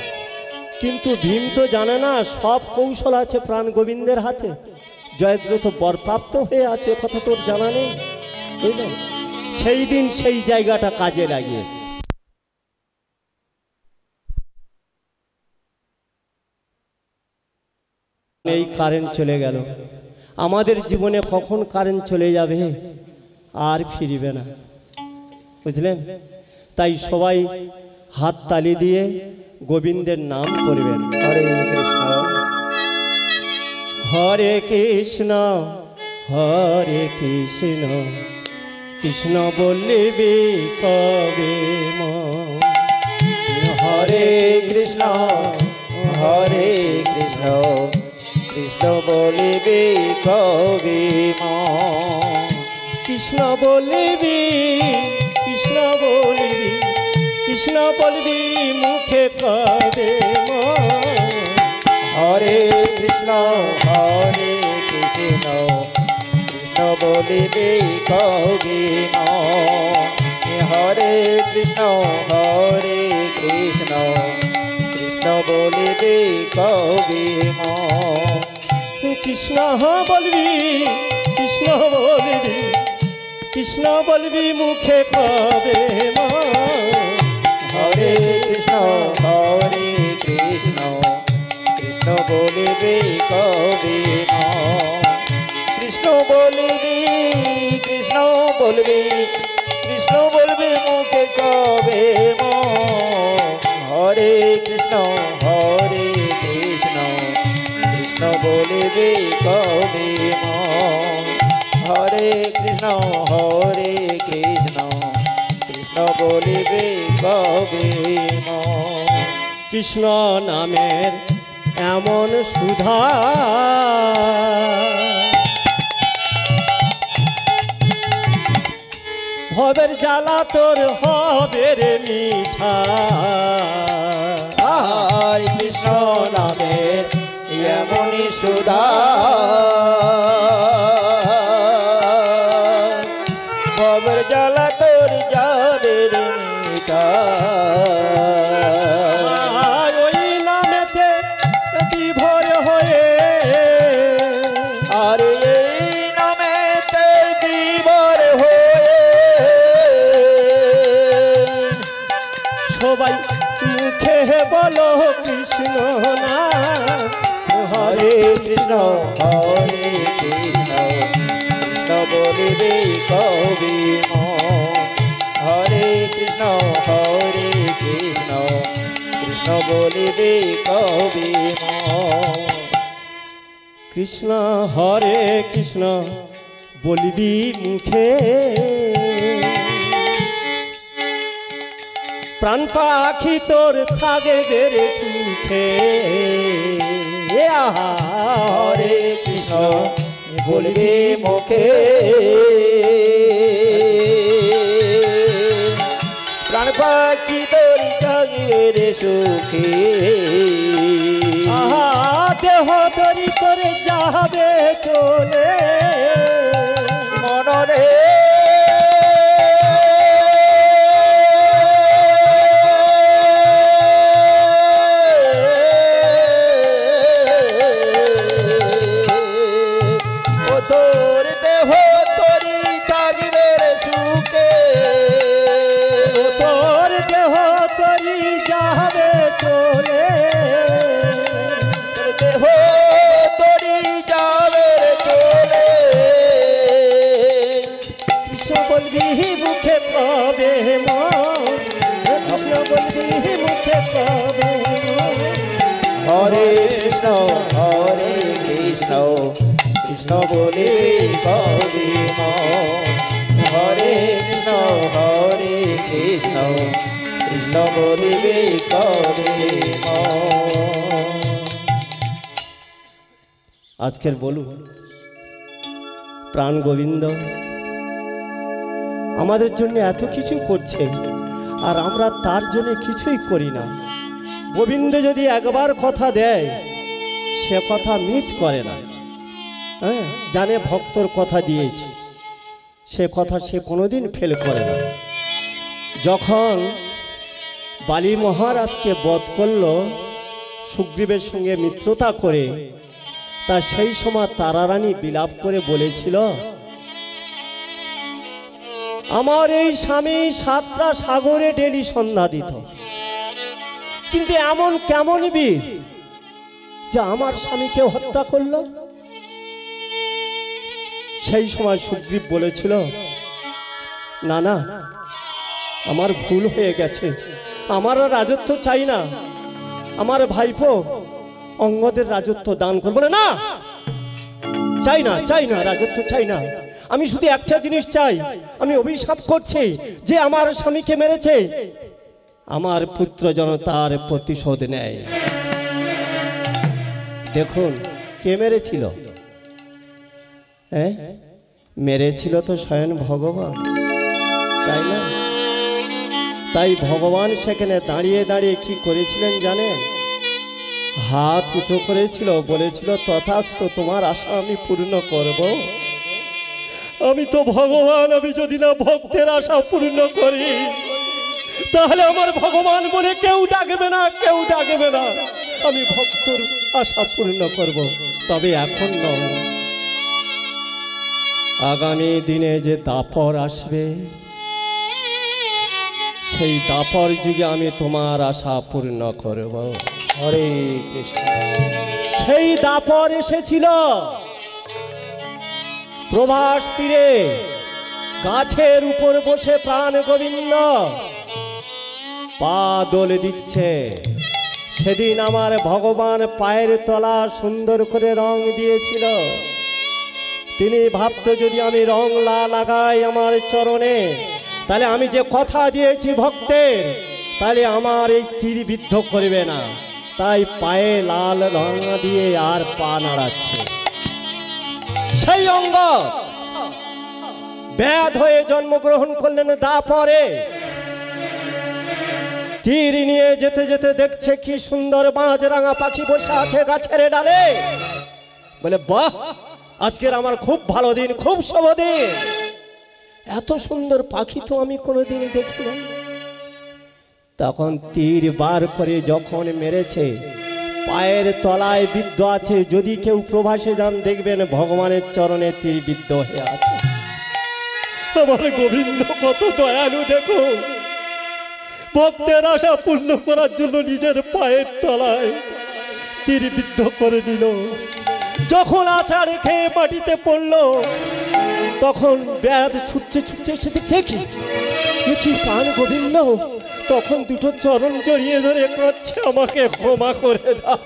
কিন্তু ভীম তো জানে না, সব কৌশল আছে প্রাণ গোবিন্দের হাতে। জয়দ্রথ বরপ্রাপ্ত হয়ে আছে, কথা তোর জানা নেই, বুঝলেন? সেই দিন সেই জায়গাটা কাজে লাগিয়েছে। এই কারেন্ট চলে গেল, আমাদের জীবনে কখন কারেন্ট চলে যাবে আর ফিরবে না, বুঝলেন? তাই সবাই হাত তালি দিয়ে গোবিন্দের নাম করবেন। হরে কৃষ্ণ হরে কৃষ্ণ হরে কৃষ্ণ, কৃষ্ণ বলবি কবে মন। হরে কৃষ্ণ হরে কৃষ্ণ, কৃষ্ণ বলিবি কবি মন। কৃষ্ণ বলবি, কৃষ্ণ বলবি, কৃষ্ণ বলবি মুখে কবে মন। হরে কৃষ্ণ হরে কৃষ্ণ, কৃষ্ণ বলিবি কবি মন। হরে কৃষ্ণ হরে কৃষ্ণ, কৃষ্ণ বলিবি কবি মন। কৃষ্ণ বলবি, কৃষ্ণ বলবি, কৃষ্ণ বলবি মুখে কবে মন। হরে কৃষ্ণ হরে কৃষ্ণ, কৃষ্ণ বলিবি কবি মন। কৃষ্ণ বলিবি, কৃষ্ণ বলবি, কৃষ্ণ বলবি মুখে কবে মন। হরে কৃষ্ণ হরে কৃষ্ণ, কৃষ্ণ বলিবি কবি মন। হরে কৃষ্ণ হরে কৃষ্ণ, কৃষ্ণ বলিবি কবি মন। কৃষ্ণ নামের এমন সুধা, ভবের জ্বালা তোর হবে রে মিঠা। হরে কৃষ্ণ নামের এমনি সুধা, ভবের জ্বালা তোর যাবে রে মিঠা। ওই নামেতে বিভোর হয়ে, আর এই সবাই মুখে বলো কৃষ্ণ নাম। হরে কৃষ্ণ কৃষ্ণ বলিবে কবি মন। হরে কৃষ্ণ কৃষ্ণ বলিবে কবি মন। কৃষ্ণ হরে কৃষ্ণ বলবি মুখে, প্রাণ পাখি তোর থাকবে রে সুখে। আহা হরে কৃষ্ণ বলবি মুখে, প্রাণ পাখি তোর থাকবে রে সুখে। আহা দেহ তরি তোরে যাবে চলে, মনরে ও তোর দেহ তরি থাকবে রে সুখে। তোর দেহ তরি যাবে চলে, দেহ তরি যাবে রে চলে। কৃষ্ণ বলবি মুখে কবে মন, কৃষ্ণ বলবি মুখে কবে মন। হরে কৃষ্ণ কৃষ্ণ বলে কবি মন। হরে কৃষ্ণ কৃষ্ণ বলিবে কবি মন। আজকের বলুন প্রাণ গোবিন্দ আমাদের জন্য এত কিছু করছে, আর আমরা তার জন্য কিছুই করি না। গোবিন্দ যদি একবার কথা দেয় সে কথা মিস করে না। হ্যাঁ, জানে ভক্তর কথা দিয়েছি, সে কথা সে কোনোদিন ফেল করে না। যখন বালি মহারাজকে বধ করল সুগ্রীবের সঙ্গে মিত্রতা করে, তা সেই সময় তারারানী বিলাপ করে বলেছিল, আমার এই স্বামী 7টা সাগরে ডেলি সন্ধ্যা দিত, কিন্তু এমন কেমন বীর যে আমার স্বামীকে হত্যা করলো। সেই সময় সুগ্রীব বলেছিল, না না, আমার ভুল হয়ে গেছে, আমার রাজত্ব চাই না, আমার ভাইপো অঙ্গদের রাজত্ব দান করবো না। চাই না, চাই না, রাজত্ব চাই না। আমি শুধু একটা জিনিস চাই, আমি অভিশাপ করছি যে আমার স্বামীকে মেরেছে আমার পুত্র যেন তার প্রতিশোধ নেয়। দেখুন কে মেরেছিল? হ্যাঁ, মেরেছিল তো স্বয়ং ভগবান, তাই না? তাই ভগবান সেখানে দাঁড়িয়ে দাঁড়িয়ে কি করেছিলেন জানেন? হাত উঁচু করেছিল, বলেছিল তথাস্তু, তোমার আশা আমি পূর্ণ করব। আমি তো ভগবান, আমি যদি না ভক্তের আশা পূর্ণ করি তাহলে আমার ভগবান বলে কেউ ডাকবে না, কেউ ডাকবে না। আমি ভক্তর আশা পূর্ণ করব, তবে এখন নয়, আগামী দিনে যে দাপর আসবে সেই দাপর যুগে আমি তোমার আশা পূর্ণ করব। হরে কৃষ্ণ। সেই দাপর এসেছিল প্রভাস তীরে, গাছের উপর বসে প্রাণ গোবিন্দ পা দোলে দিচ্ছে। সেদিন আমার ভগবান পায়ের তলা সুন্দর করে রং দিয়েছিল। তিনি ভাবতো যদি আমি রং লাগাই আমার চরণে, তাহলে আমি যে কথা দিয়েছি ভক্তের, তাহলে আমার এই তীর বিদ্ধ করবে না। তাই পায়ে লাল রং দিয়ে আর পা নাড়াচ্ছে। সেই অঙ্গ ব্যাধ হয়ে জন্মগ্রহণ করলেন দাপরে। তীর নিয়ে যেতে যেতে দেখছে কি সুন্দর মাছরাঙা পাখি বসে আছে গাছের ডালে। বলে বাহ, আজকের আমার খুব ভালো দিন, খুব শুভ দিন। এত সুন্দর পাখি তো আমি কোনোদিন দেখি না। তখন তীর বার করে যখন মেরেছে, পায়ের তলায় বিদ্ধ আছে। যদি কেউ প্রভাসে যান দেখবেন ভগবানের চরণে তীর বিদ্ধ হয়ে আছে। আমার গোবিন্দ কত দয়ালু দেখো, ভক্তের আশা পূর্ণ করার জন্য নিজের পায়ের তলায় তীরবিদ্ধ করে নিল। যখন আছাড় খেয়ে মাটিতে পড়ল, তখন ব্যাধ ছুটছে ছুটছে এসে দেখছে কি প্রাণ গোবিন্দ, তখন দুটো চরণ জড়িয়ে ধরে কাঁদছে, আমাকে ক্ষমা করে দাও।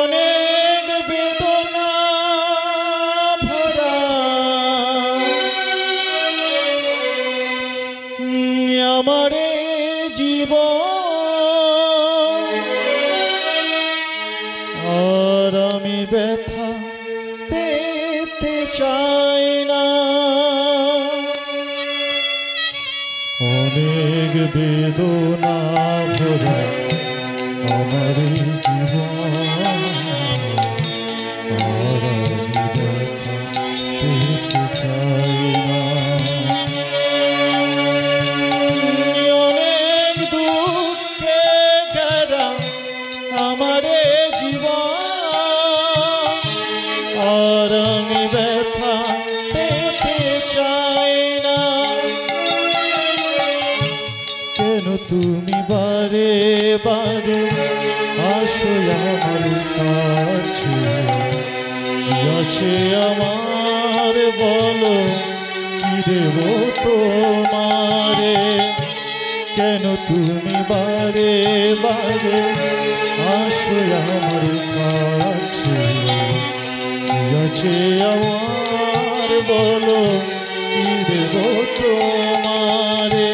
অনেক বেদনা ভরা আমারে জীবন, আর আমি ব্যথা পেতে চাই না। অনেক বেদনা ভরা আমার জীবন, আর আমি ব্যথা পেতে চাই না। অনেক দুঃখে ঘেরা আমার জীবন, আর আমি ব্যথা পেতে চাই না। কেন তুমি বারে বারে আসো আমার কাছে, কি আছে আমার বলো, কি দেব তোমারে? কেন তুমি বারে বারে আসো আমার কাছে, কি আছে আমার বলো, কি দেব তোমারে?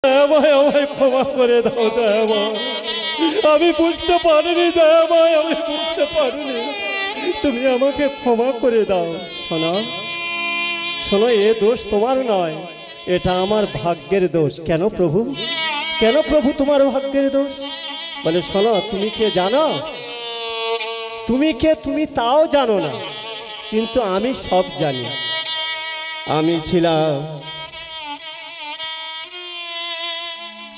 দয়াময় আমায় ক্ষমা করে দাও দয়াময়, আমি বুঝতে পারিনি দয়াময়, আমি বুঝতে পারিনি, তুমি আমাকে ক্ষমা করে দাও। শোনো শোনো, এ দোষ তোমার নয়, এটা আমার ভাগ্যের দোষ। কেন প্রভু, কেন প্রভু তোমার ভাগ্যের দোষ? বলে শোনো, তুমি কে জানো? তুমি কে তুমি তাও জানো না, কিন্তু আমি সব জানি। আমি ছিলাম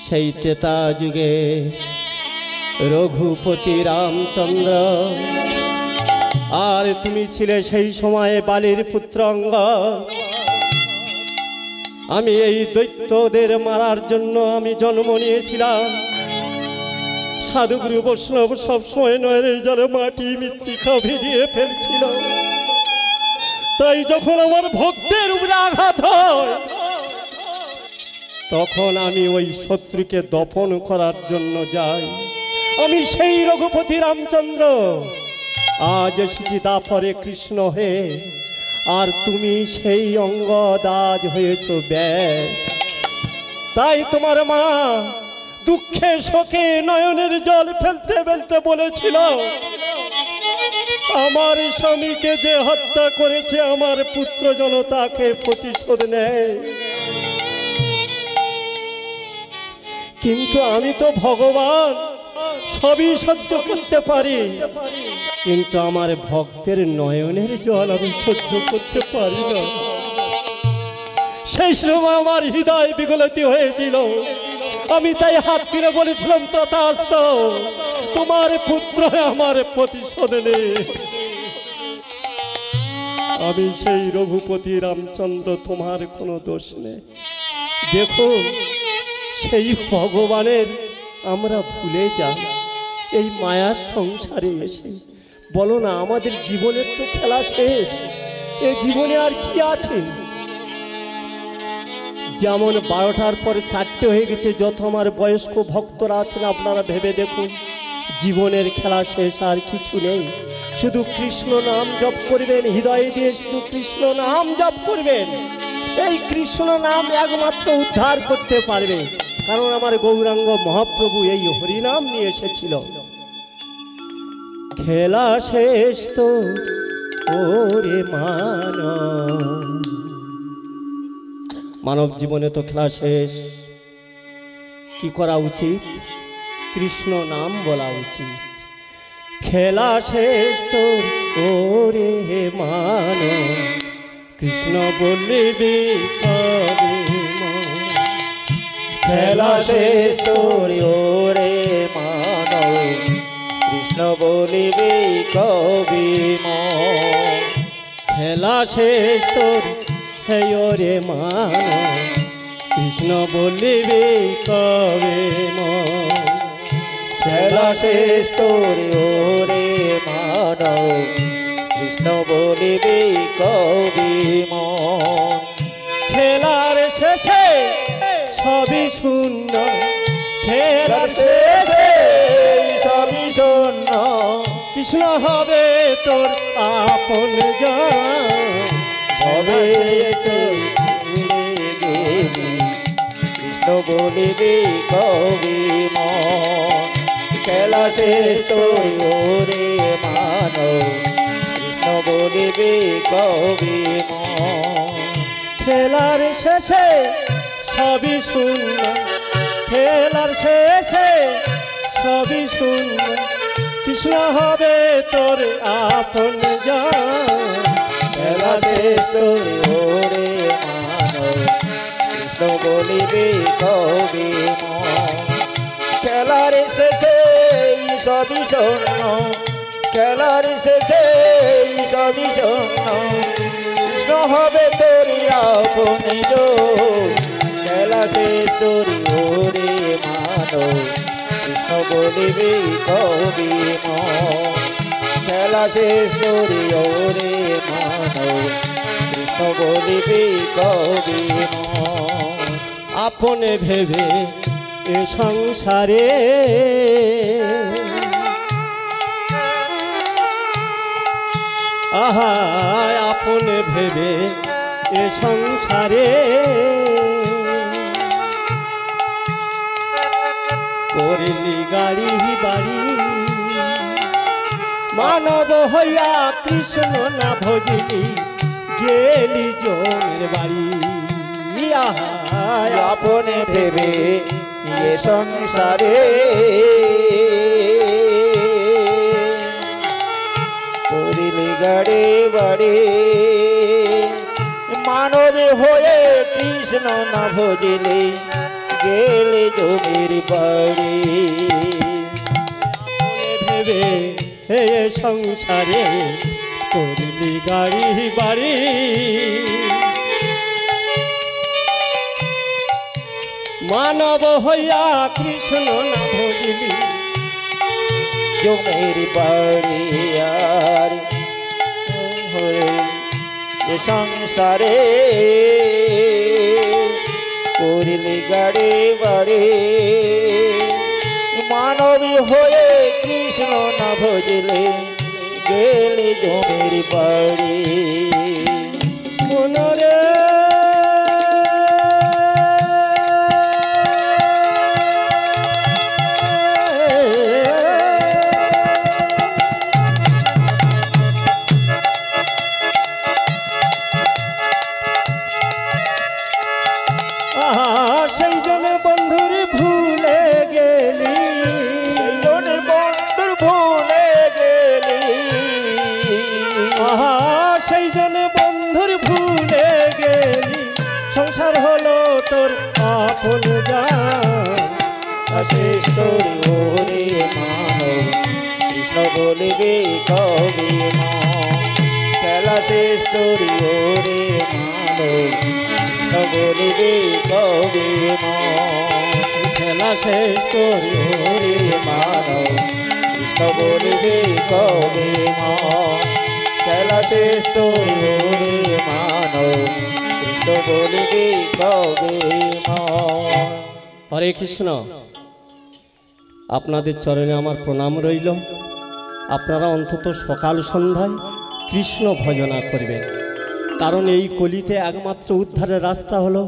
সেই ত্রেতা যুগে রঘুপতি রামচন্দ্র, আর তুমি ছিলে সেই সময়ে বালির পুত্র অঙ্গদ। আমি এই দৈত্যদের মারার জন্য আমি জন্ম নিয়েছিলাম। সাধুগুরু বৈষ্ণব সবসময় নয়নের জলে মাটি মৃত্তিকা ভিজিয়ে ফেলছিল, তাই যখন আমার ভক্তের উপরে আঘাত হয়, তখন আমি ওই শত্রুকে দফন করার জন্য যাই। আমি সেই রঘুপতি রামচন্দ্র আজ এসেছি দাপরে কৃষ্ণ হয়ে, আর তুমি সেই অঙ্গদ আজ হয়েছ ব্যাগ। তাই তোমার মা দুঃখে শোকে নয়নের জল ফেলতে ফেলতে বলেছিল, আমার স্বামীকে যে হত্যা করেছে আমার পুত্র যেন তাকে প্রতিশোধ নেয়। কিন্তু আমি তো ভগবান, সবই সহ্য করতে পারি, কিন্তু আমার ভক্তের নয়নের জল আমি সহ্য করতে পারি না। সেই সময় আমার হৃদয় বিগলিত হয়েছিল, আমি তাই হাত তুলে বলেছিলাম, তথাস্তু, তোমার পুত্র আমার প্রতিশোধ নেই। আমি সেই রঘুপতি রামচন্দ্র, তোমার কোনো দোষ নেই। দেখো, সেই ভগবানের আমরা ভুলে যাই এই মায়ার সংসারে এসে। বলো না, আমাদের জীবনের তো খেলা শেষ, এই জীবনে আর কি আছে? যেমন 12টার পরে 4টে হয়ে গেছে, যত আমার বয়স্ক ভক্তরা আছেন আপনারা ভেবে দেখুন, জীবনের খেলা শেষ, আর কিছু নেই। শুধু কৃষ্ণ নাম জপ করবেন, হৃদয়ে দিয়ে শুধু কৃষ্ণ নাম জপ করবেন। এই কৃষ্ণ নাম একমাত্র উদ্ধার করতে পারবে, কারণ আমার গৌরাঙ্গ মহাপ্রভু এই হরিনাম নিয়ে এসেছিল। খেলা শেষ তো ওরে মানব জীবনে তো খেলা শেষ। কি করা উচিত? কৃষ্ণ নাম বলা উচিত। খেলা শেষ তো ওরে মানব, কৃষ্ণ বলবি কবে মন। খেলা শেষ তোর ওরে মানব, কৃষ্ণ বলিবি কবি মন। খেলা শেষ তোর হে ওরে মানব, কৃষ্ণ বলিবি কবে মন। খেলা শেষ তোর ওরে মানব, কৃষ্ণ বলিবি কবি মন। খেলার শেষে সবই শূন্য, খেলার খেলার শেষে শেষে সবই শূন্য, কৃষ্ণ হবে তোর আপন জন। হবে চলে গেলি, কৃষ্ণ বলিবি কবি মন। খেলা শেষ তোর ওরে মানব, কৃষ্ণ বলিবি কবি মন। খেলার শেষে সবই শূন্য, খেলার শেষে সবই শূন্য, কৃষ্ণ হবে তোর আপন জন। খেলা শেষ তোর ওরে মানব, কৃষ্ণ বলিবি কবি মন। খেলার শেষে সবই শূন্য, খেলার শেষে সবই শূন্য, কৃষ্ণ হবে তোর আপন জন। খেলা শেষ তোর ওরে মানব, কৃষ্ণ বলিবি কবি মন। খেলা শেষ তোর ওরে মানব, কৃষ্ণ বলিবি কবি মন। আপন ভেবে এ সংসারে আহা, আপন ভেবে এ সংসারে করলি গাড়ি বাড়ি, মানব হইয়া কৃষ্ণ না ভজলি গেলি জমের বাড়ি। আহা, আপনে ভেবে এ সংসারে করিলি গাড়ি বাড়ি, মানবে হয়ে কৃষ্ণ না ভজিলে গেলে জমির বাড়ি। ভেবে হে সংসারে করলি গাড়ি বাড়ি, মানব হইয়া কৃষ্ণ না ভজিলি জমির বাড়ি। আর হয়ে এ সংসারে করিলি গাড়ি বাড়ি, মানবী হয়ে কৃষ্ণ না ভজলে গেলে জমির বাড়ি। মনরে সেই জন্য বন্ধুর ভুলে গেলি, সেই জন্য বন্ধুর ভুলে গেলি, আহা সেই জন্য বন্ধুর ভুলে গেলি, সংসার হলো তোর আপন জান। শেষ তোর ওরে মানব, কৃষ্ণ বলিবি কবি মন। খেলা শেষ তোর ওরে মানব, কৃষ্ণ বলিবি কবি মন। খেলা শেষ তোর ওরে মানব, কৃষ্ণ বলিবি কবি মন। খেলা শেষ তোর ওরে মানব, কৃষ্ণ বলিবি কবি মন। হরে কৃষ্ণ। আপনাদের চরণে আমার প্রণাম রইল। আপনারা অন্তত সকাল সন্ধ্যায় কৃষ্ণ ভজনা করবেন, কারণ এই কলিতে একমাত্র উদ্ধারের রাস্তা হলো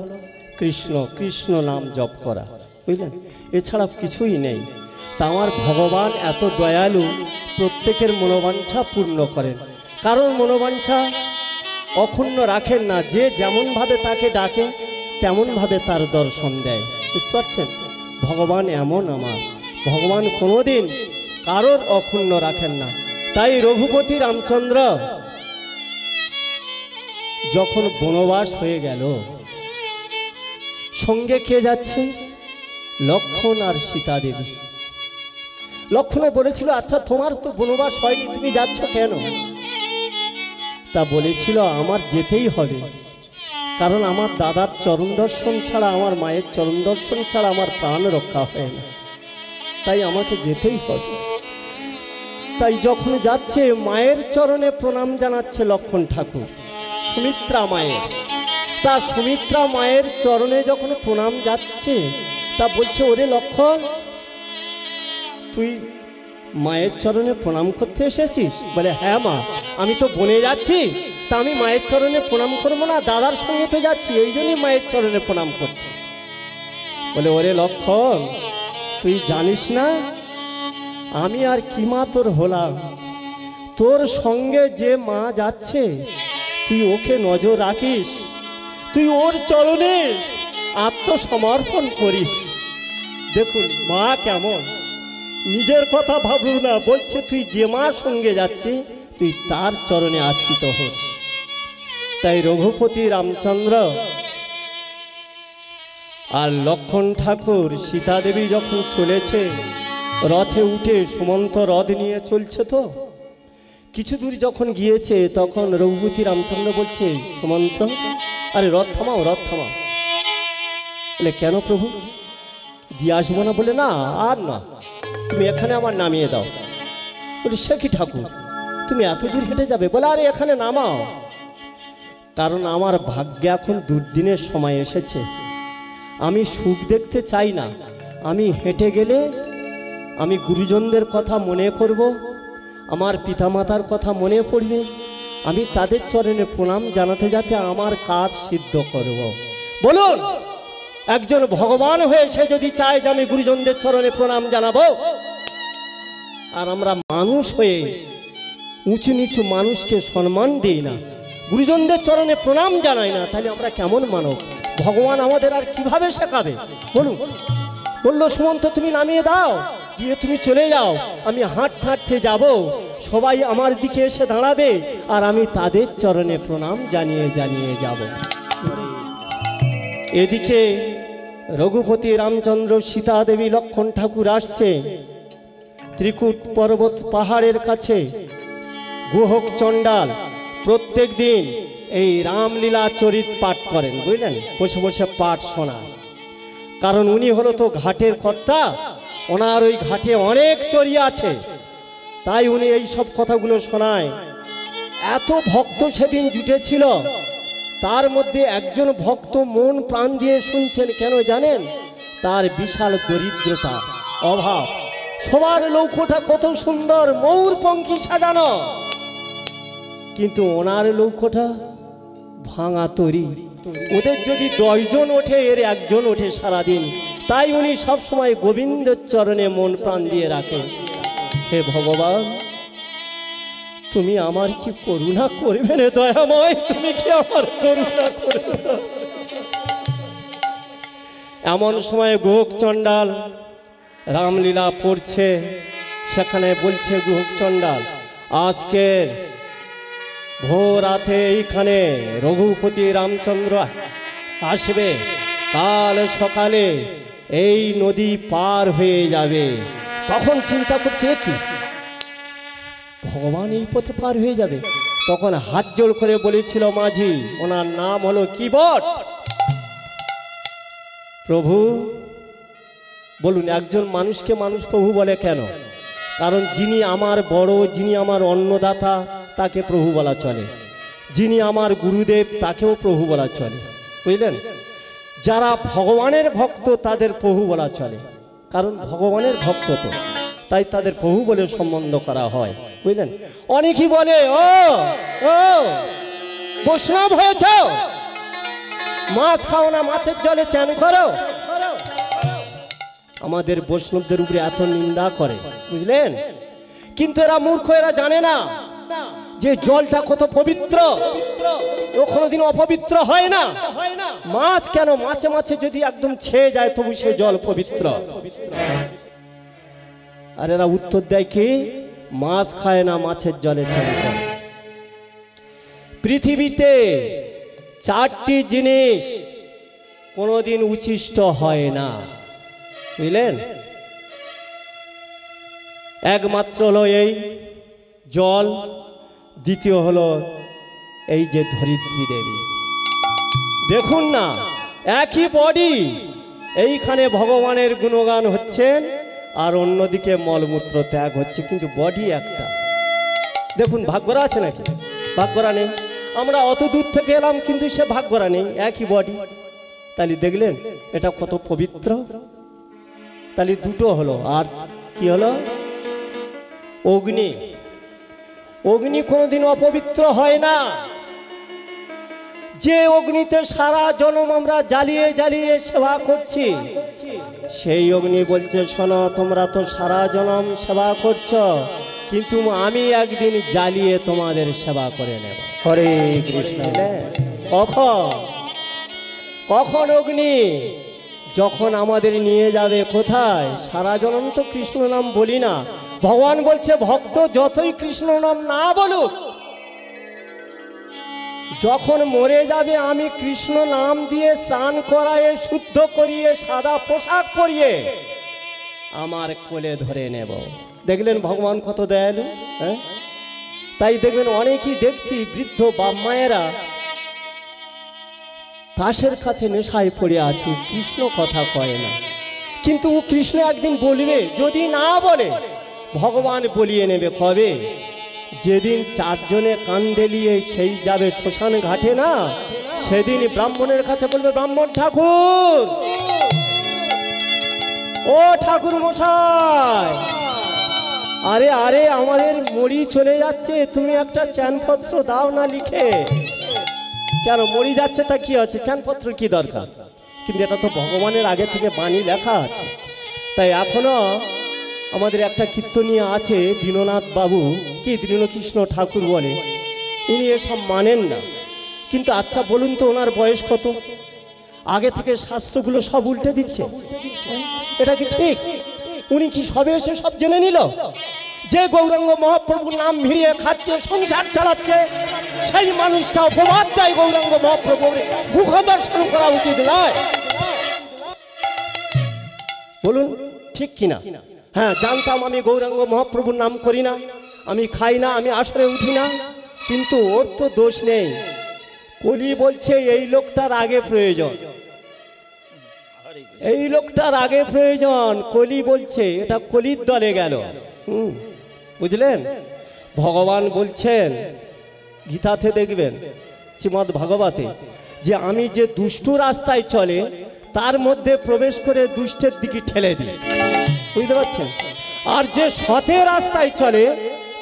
কৃষ্ণ, কৃষ্ণ নাম জপ করা, বুঝলেন? এছাড়া কিছুই নেই। তা আমার ভগবান এত দয়ালু, প্রত্যেকের মনোবাঞ্ছা পূর্ণ করেন, কারণ মনোবাঞ্ছা অক্ষুণ্ণ রাখেন না। যে যেমনভাবে তাকে ডাকে তেমনভাবে তার দর্শন দেয়, বুঝতে পারছেন? ভগবান এমন আমার ভগবান কোনোদিন কারোর অক্ষুণ্ণ রাখেন না। তাই রঘুপতি রামচন্দ্র যখন বনবাস হয়ে গেল, সঙ্গে কে যাচ্ছে? লক্ষ্মণ আর সীতা দেবী। লক্ষ্মণে বলেছিল, আচ্ছা তোমার তো বনবাস হয়নি, তুমি যাচ্ছ কেন? তা বলেছিল, আমার যেতেই হবে, কারণ আমার দাদার চরণ দর্শন ছাড়া, আমার মায়ের চরণ দর্শন ছাড়া আমার প্রাণ রক্ষা হয় না, তাই আমাকে যেতেই হবে। তাই যখন যাচ্ছে, মায়ের চরণে প্রণাম জানাচ্ছে লক্ষ্মণ ঠাকুর, সুমিত্রা মায়ের। তা সুমিত্রা মায়ের চরণে যখন প্রণাম যাচ্ছে, তা বলছে, ওরে লক্ষ্মণ, তুই মায়ের চরণে প্রণাম করতে এসেছিস? বলে, হ্যাঁ মা, আমি তো বনে যাচ্ছি, তা আমি মায়ের চরণে প্রণাম করবো না? দাদার সঙ্গে তো যাচ্ছি, ওই জন্যই মায়ের চরণে প্রণাম করছি। বলে, ওরে লক্ষ্মণ, তুই জানিস না আমি আর কি মা তোর হলাম? তোর সঙ্গে যে মা যাচ্ছে, তুই ওকে নজর রাখিস, তুই ওর চরণে আত্মসমর্পণ করিস। দেখুন মা কেমন, নিজের কথা ভাবল না, বলছে তুই যে মার সঙ্গে যাচ্ছিস তুই তার চরণে আশ্রিত হোস। তাই রঘুপতি রামচন্দ্র আর লক্ষ্মণ ঠাকুর সীতা দেবী যখন চলেছে, রথে উঠে সুমন্ত রথ নিয়ে চলছে, তো কিছু দূর যখন গিয়েছে, তখন রঘুপতি রামচন্দ্র বলছে, সুমন্ত, আরে রথ থামাও, রথ থামাও। বলে, কেন প্রভু, দিয়ে আসবো না? বলে, না আর না, তুমি এখানে আমার নামিয়ে দাও। বলি, সে কি ঠাকুর, তুমি এত দূর হেঁটে যাবে? বলে, আরে এখানে নামাও, কারণ আমার ভাগ্যে এখন দুর্দিনের সময় এসেছে। আমি সুখ দেখতে চাই না। আমি হেঁটে গেলে আমি গুরুজনদের কথা মনে করব, আমার পিতামাতার কথা মনে পড়বে, আমি তাদের চরণে প্রণাম জানাতে যাতে আমার কাজ সিদ্ধ করব। বলুন, একজন ভগবান হয়ে সে যদি চায় যে আমি গুরুজনদের চরণে প্রণাম জানাবো, আর আমরা মানুষ হয়ে উঁচু নিচু মানুষকে সম্মান দিই না, গুরুজনদের চরণে প্রণাম জানাই না, তাহলে আমরা কেমন মানব? ভগবান আমাদের আর কিভাবে শেখাবে বলুন? বললো, সুমন্ত তুমি নামিয়ে দাও, দিয়ে তুমি চলে যাও, আমি হাঁটতে হাঁটতে যাব, সবাই আমার দিকে এসে দাঁড়াবে, আর আমি তাদের চরণে প্রণাম জানিয়ে জানিয়ে যাব। এদিকে রঘুপতি রামচন্দ্র, সীতা দেবী, লক্ষ্মণ ঠাকুর আসছে ত্রিকুট পর্বত পাহাড়ের কাছে। গুহক চণ্ডাল প্রত্যেক দিন এই রামলীলা চরিত পাঠ করেন, বুঝলেন, বসে বসে পাঠ শোনা, কারণ উনি হলো তো ঘাটের কর্তা, ওনার ওই ঘাটে অনেক তরী আছে, তাই উনি এই সব কথাগুলো শোনায়। এত ভক্ত সেদিন জুটেছিল, তার মধ্যে একজন ভক্ত মন প্রাণ দিয়ে শুনছেন, কেন জানেন? তার বিশাল দরিদ্রতা, অভাব, সবার লৌকোটা কত সুন্দর ময়ূর পঙ্খী সাজানো, কিন্তু ওনার লৌকোটা ভাঙা তরি। ওদের যদি 10 জন ওঠে, এর একজন ওঠে সারাদিন। তাই উনি সবসময় গোবিন্দের চরণে মন প্রাণ দিয়ে রাখেন। হে ভগবান, তুমি আমার কি করুণা করবে রে দয়াময়, তুমি কি আমার করুণা করবে? এমন সময় গুহক চণ্ডাল রামলীলা পড়ছে, সেখানে বলছে গুহক চণ্ডাল, আজকের ভোর রাতে এইখানে রঘুপতি রামচন্দ্র আসবে, কাল সকালে এই নদী পার হয়ে যাবে। তখন চিন্তা করছে, কি ভগবান এই পথে পার হয়ে যাবে? তখন হাত জোড় করে বলেছিল মাঝি, ওনার নাম হলো কিবট, প্রভু বলুন, একজন মানুষকে মানুষ প্রভু বলে কেন? কারণ যিনি আমার বড়, যিনি আমার অন্নদাতা, তাকে প্রভু বলা চলে, যিনি আমার গুরুদেব, তাকেও প্রভু বলা চলে, বুঝলেন? যারা ভগবানের ভক্ত তাদের প্রভু বলা চলে, কারণ ভগবানের ভক্ত তো, তাই তাদের প্রভু বলে সম্বন্ধ করা হয়, বুঝলেন। অনেকেই বলে ও ও বৈষ্ণব হয়েছ, মাছ খাও না, মাছের জলে চান করো। আমাদের বৈষ্ণবদের উপরে এত নিন্দা করে, বুঝলেন। কিন্তু এরা মূর্খ, এরা জানে না যে জলটা কত পবিত্র, ও কোনোদিন অপবিত্র হয় না। মাছ কেন, মাছে মাছে যদি একদম ছেয়ে যায় তবু সে জল পবিত্র। আর এরা উত্তর দেয় কি, মাছ খায় না, মাছের জলে চান করে। পৃথিবীতে 4টি জিনিস কোনোদিন উচ্ছিষ্ট হয় না, বুঝলেন। একমাত্র হলো এই জল, দ্বিতীয় হলো এই যে ধরিত্রী দেবী। দেখুন না, একই বডি, এইখানে ভগবানের গুণগান হচ্ছেন আর অন্যদিকে মলমূত্র ত্যাগ হচ্ছে, কিন্তু বডি একটা। দেখুন ভাগ্যরা আছে নাকি? ভাগ্যরা নেই। আমরা অত দূর থেকে এলাম কিন্তু সে ভাগ্যরা নেই, একই বডি। তাহলে দেখলেন এটা কত পবিত্র। তাহলে দুটো হলো, আর কি হলো? অগ্নি। অগ্নি কোনোদিন অপবিত্র হয় না। যে অগ্নিতে সারা জনম আমরা জ্বালিয়ে জ্বালিয়ে সেবা করছি, সেই অগ্নি বলছে শোনো, তোমরা তো সারা জনম সেবা করছো, কিন্তু আমি একদিন জ্বালিয়ে তোমাদের সেবা করে নেব। হরে কৃষ্ণ। কখন? কখন অগ্নি? যখন আমাদের নিয়ে যাবে কোথায়? সারা জনম তো কৃষ্ণ নাম বলি না। ভগবান বলছে ভক্ত যতই কৃষ্ণ নাম না বলুক, যখন মরে যাবে আমি কৃষ্ণ নাম দিয়ে স্নান করায়ে, শুদ্ধ করিয়ে, সাদা পোশাক পরিয়ে আমার কোলে ধরে নেব। দেখলেন ভগবান কত দয়ালু, হ্যাঁ। তাই দেখবেন অনেকেই দেখছি বৃদ্ধ বাপ মায়েরা তাসের কাছে নেশায় পড়ে আছে, কৃষ্ণ কথা কয় না। কিন্তু ও কৃষ্ণ একদিন বলবে, যদি না বলে ভগবান বলিয়ে নেবে। কবে? যেদিন 4 জনে কান্দে নিয়ে সেই যাবে শ্মশান ঘাটে না, সেদিন ব্রাহ্মণের কাছে বলবে, ব্রাহ্মণ ঠাকুর, ও ঠাকুর মশাই, আরে আরে আমাদের মরি চলে যাচ্ছে, তুমি একটা চ্যানপত্র দাও না লিখে। কেন মরি যাচ্ছে তা কি আছে, চ্যানপত্র কি দরকার? কিন্তু এটা তো ভগবানের আগে থেকে বাণী লেখা আছে। তাই এখনো আমাদের একটা কীর্তনীয় আছে দীননাথ বাবু, কি দীনকৃষ্ণ ঠাকুর বলে, ইনি এসব মানেন না। কিন্তু আচ্ছা বলুন তো, ওনার বয়স কত? আগে থেকে শাস্ত্রগুলো সব উল্টে দিচ্ছে, এটা কি ঠিক? উনি কি সবে এসে সব জেনে নিল? যে গৌরাঙ্গ মহাপ্রভুর নাম ভিড়িয়ে খাচ্ছে, সংসার চালাচ্ছে, সেই মানুষটা অপবাদ দেয় গৌরাঙ্গ মহাপ্রভুর মুখ দর্শন করা উচিত নয়। বলুন ঠিক কিনা? হ্যাঁ, জানতাম আমি গৌরাঙ্গ মহাপ্রভুর নাম করি না, আমি খাই না, আমি আসরে উঠি না, কিন্তু ওর তো দোষ নেই। কলি বলছে এই লোকটার আগে প্রয়োজন, এই লোকটার আগে প্রয়োজন। কলি বলছে, এটা কলির দলে গেল। বুঝলেন? ভগবান বলছেন গীতাতে, দেখবেন শ্রীমদ্ ভাগবতে, যে আমি যে দুষ্ট রাস্তায় চলে তার মধ্যে প্রবেশ করে দুষ্টের দিকে ঠেলে দিই। বুঝতে পারছেন? আর যে সতের রাস্তায় চলে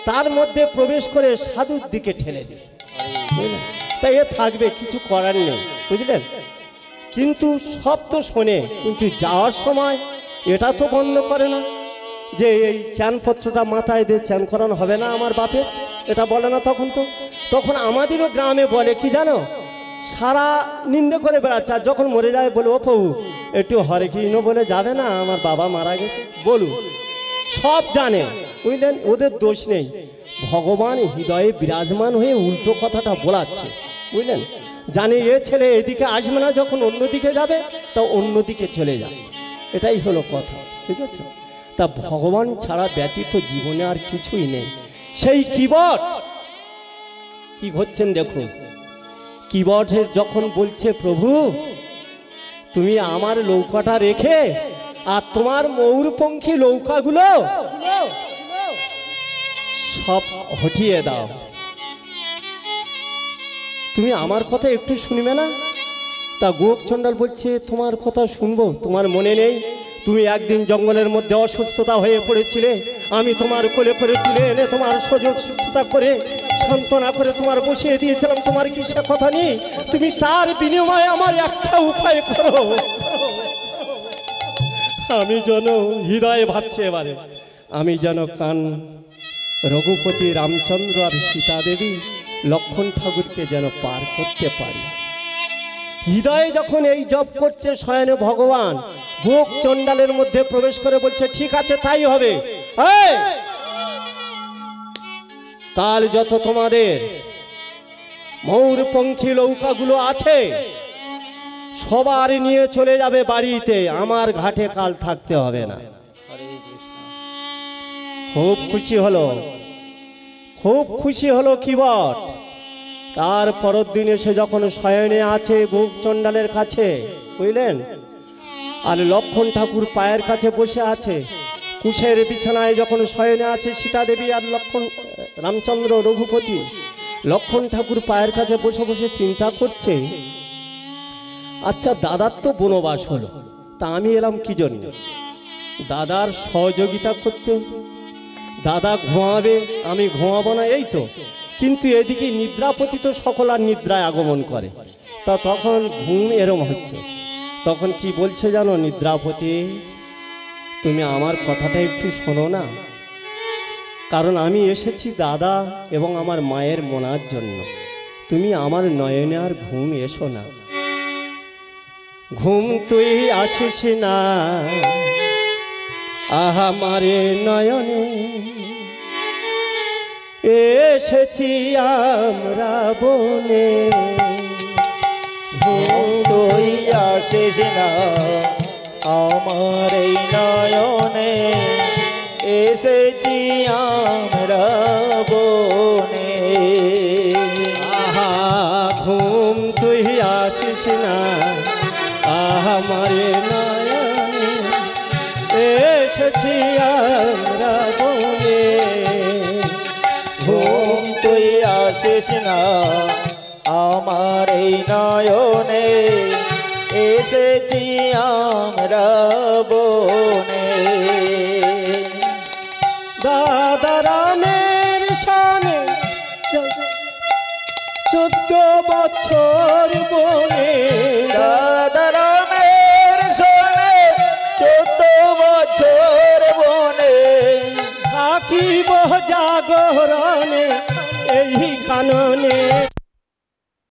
তার মধ্যে প্রবেশ করে সাধুর দিকে ঠেলে দিই। তাই এ থাকবে, কিছু করার নেই, বুঝলেন। কিন্তু সব তো শোনে, কিন্তু যাওয়ার সময় এটা তো বন্ধ করে না যে এই চ্যানপত্রটা মাথায় দিয়ে চ্যান করানো হবে না আমার বাপের, এটা বলে না। তখন আমাদেরও গ্রামে বলে কি জানো, সারা নিন্দে করে বেড়াচ্ছে। আর যখন মরে যায় বলে, ও প্রভু একটু হরে কৃষ্ণ বলে যাবে না, আমার বাবা মারা গেছে। বলুন, সব জানে, বুঝলেন, ওদের দোষ নেই। ভগবান হৃদয়ে বিরাজমান হয়ে উল্টো কথাটা বলাচ্ছে, বুঝলেন। জানে এ ছেলে এদিকে আসবে না, যখন অন্যদিকে যাবে তা অন্যদিকে চলে যাবে। এটাই হলো কথা, বুঝেছ? তা ভগবান ছাড়া ব্যতীত জীবনে আর কিছুই নেই। সেই কিবট কি হচ্ছেন দেখুন, কিবটের যখন বলছে, প্রভু তুমি আমার নৌকাটা রেখে আর তোমার ময়ূরপঙ্খী নৌকাগুলো সব হটিয়ে দাও, তুমি আমার কথা একটু শুনবে না? তা গোপ চণ্ডাল বলছে, তোমার কথা শুনবো, তোমার মনে নেই তুমি একদিন জঙ্গলের মধ্যে অসুস্থতা হয়ে পড়েছিলে, আমি তোমার কোলে করে তুলে এনে তোমার সজল সুস্থতা করে সান্ত্বনা করে তোমার বসিয়ে দিয়েছিলাম। তোমার কি সে কথা নেই? তুমি তার বিনিময়ে আমার একটা উপায় করো। আমি যেন হৃদয়ে ভাবছি এবারে, আমি যেন কান রঘুপতি রামচন্দ্র আর সীতা দেবী লক্ষণ ঠাকুরকে যেন পার করতে পারি। হৃদয়ে যখন এই জপ করছে স্বয়ং ভগবান গোপ চণ্ডালের মধ্যে প্রবেশ করে বলছে, ঠিক আছে তাই হবে। এই, কাল যত তোমাদের ময়ূরপঙ্খী নৌকাগুলো আছে সবার নিয়ে চলে যাবে বাড়িতে, আমার ঘাটে কাল থাকতে হবে না। হরে কৃষ্ণ। খুব খুশি হলো, খুব খুশি হলো কি বট। তার পরের দিন এসে যখন শয়নে আছে গোপ চণ্ডালের কাছে, বুঝলেন, আর লক্ষণ ঠাকুর পায়ের কাছে বসে আছে, কুশের বিছানায় যখন শয়নে আছে সীতা দেবী আর লক্ষণ রামচন্দ্র রঘুপতি, লক্ষণ ঠাকুর পায়ের কাছে বসে বসে চিন্তা করছে, আচ্ছা দাদার তো বনবাস হলো, তা আমি এলাম কি জন্য? দাদার সহযোগিতা করতে, দাদা ঘুমাবে আমি ঘুমাবো না, এই তো। কিন্তু এদিকে নিদ্রাপতি তো সকল আর নিদ্রায় আগমন করে, তা তখন ঘুম এরম হচ্ছে। তখন কি বলছে জানো নিদ্রাপতি, তুমি আমার কথাটা একটু শোনো না, কারণ আমি এসেছি দাদা এবং আমার মায়ের মনার জন্য। তুমি আমার নয়নে আর ঘুম এসো না, ঘুম তুই আসিস না আমারে নয়নে, এসেছি আমরা বনে। তুই আসিস না আমার এই নয়নে, এসেছি আমরা বনে। আহা ঘুম তুই আসিস না আমারে নয়নে, এসেছি আমরা বনে। ঘুম তুই আসিস না আমার এই নয়নে, এসেছি আমরা বনে। দাদা রামের সনে 14 বছর বনে, দাদা রামের সনে 14 বছর বনে। থাকিব জাগরণে এই কাননে।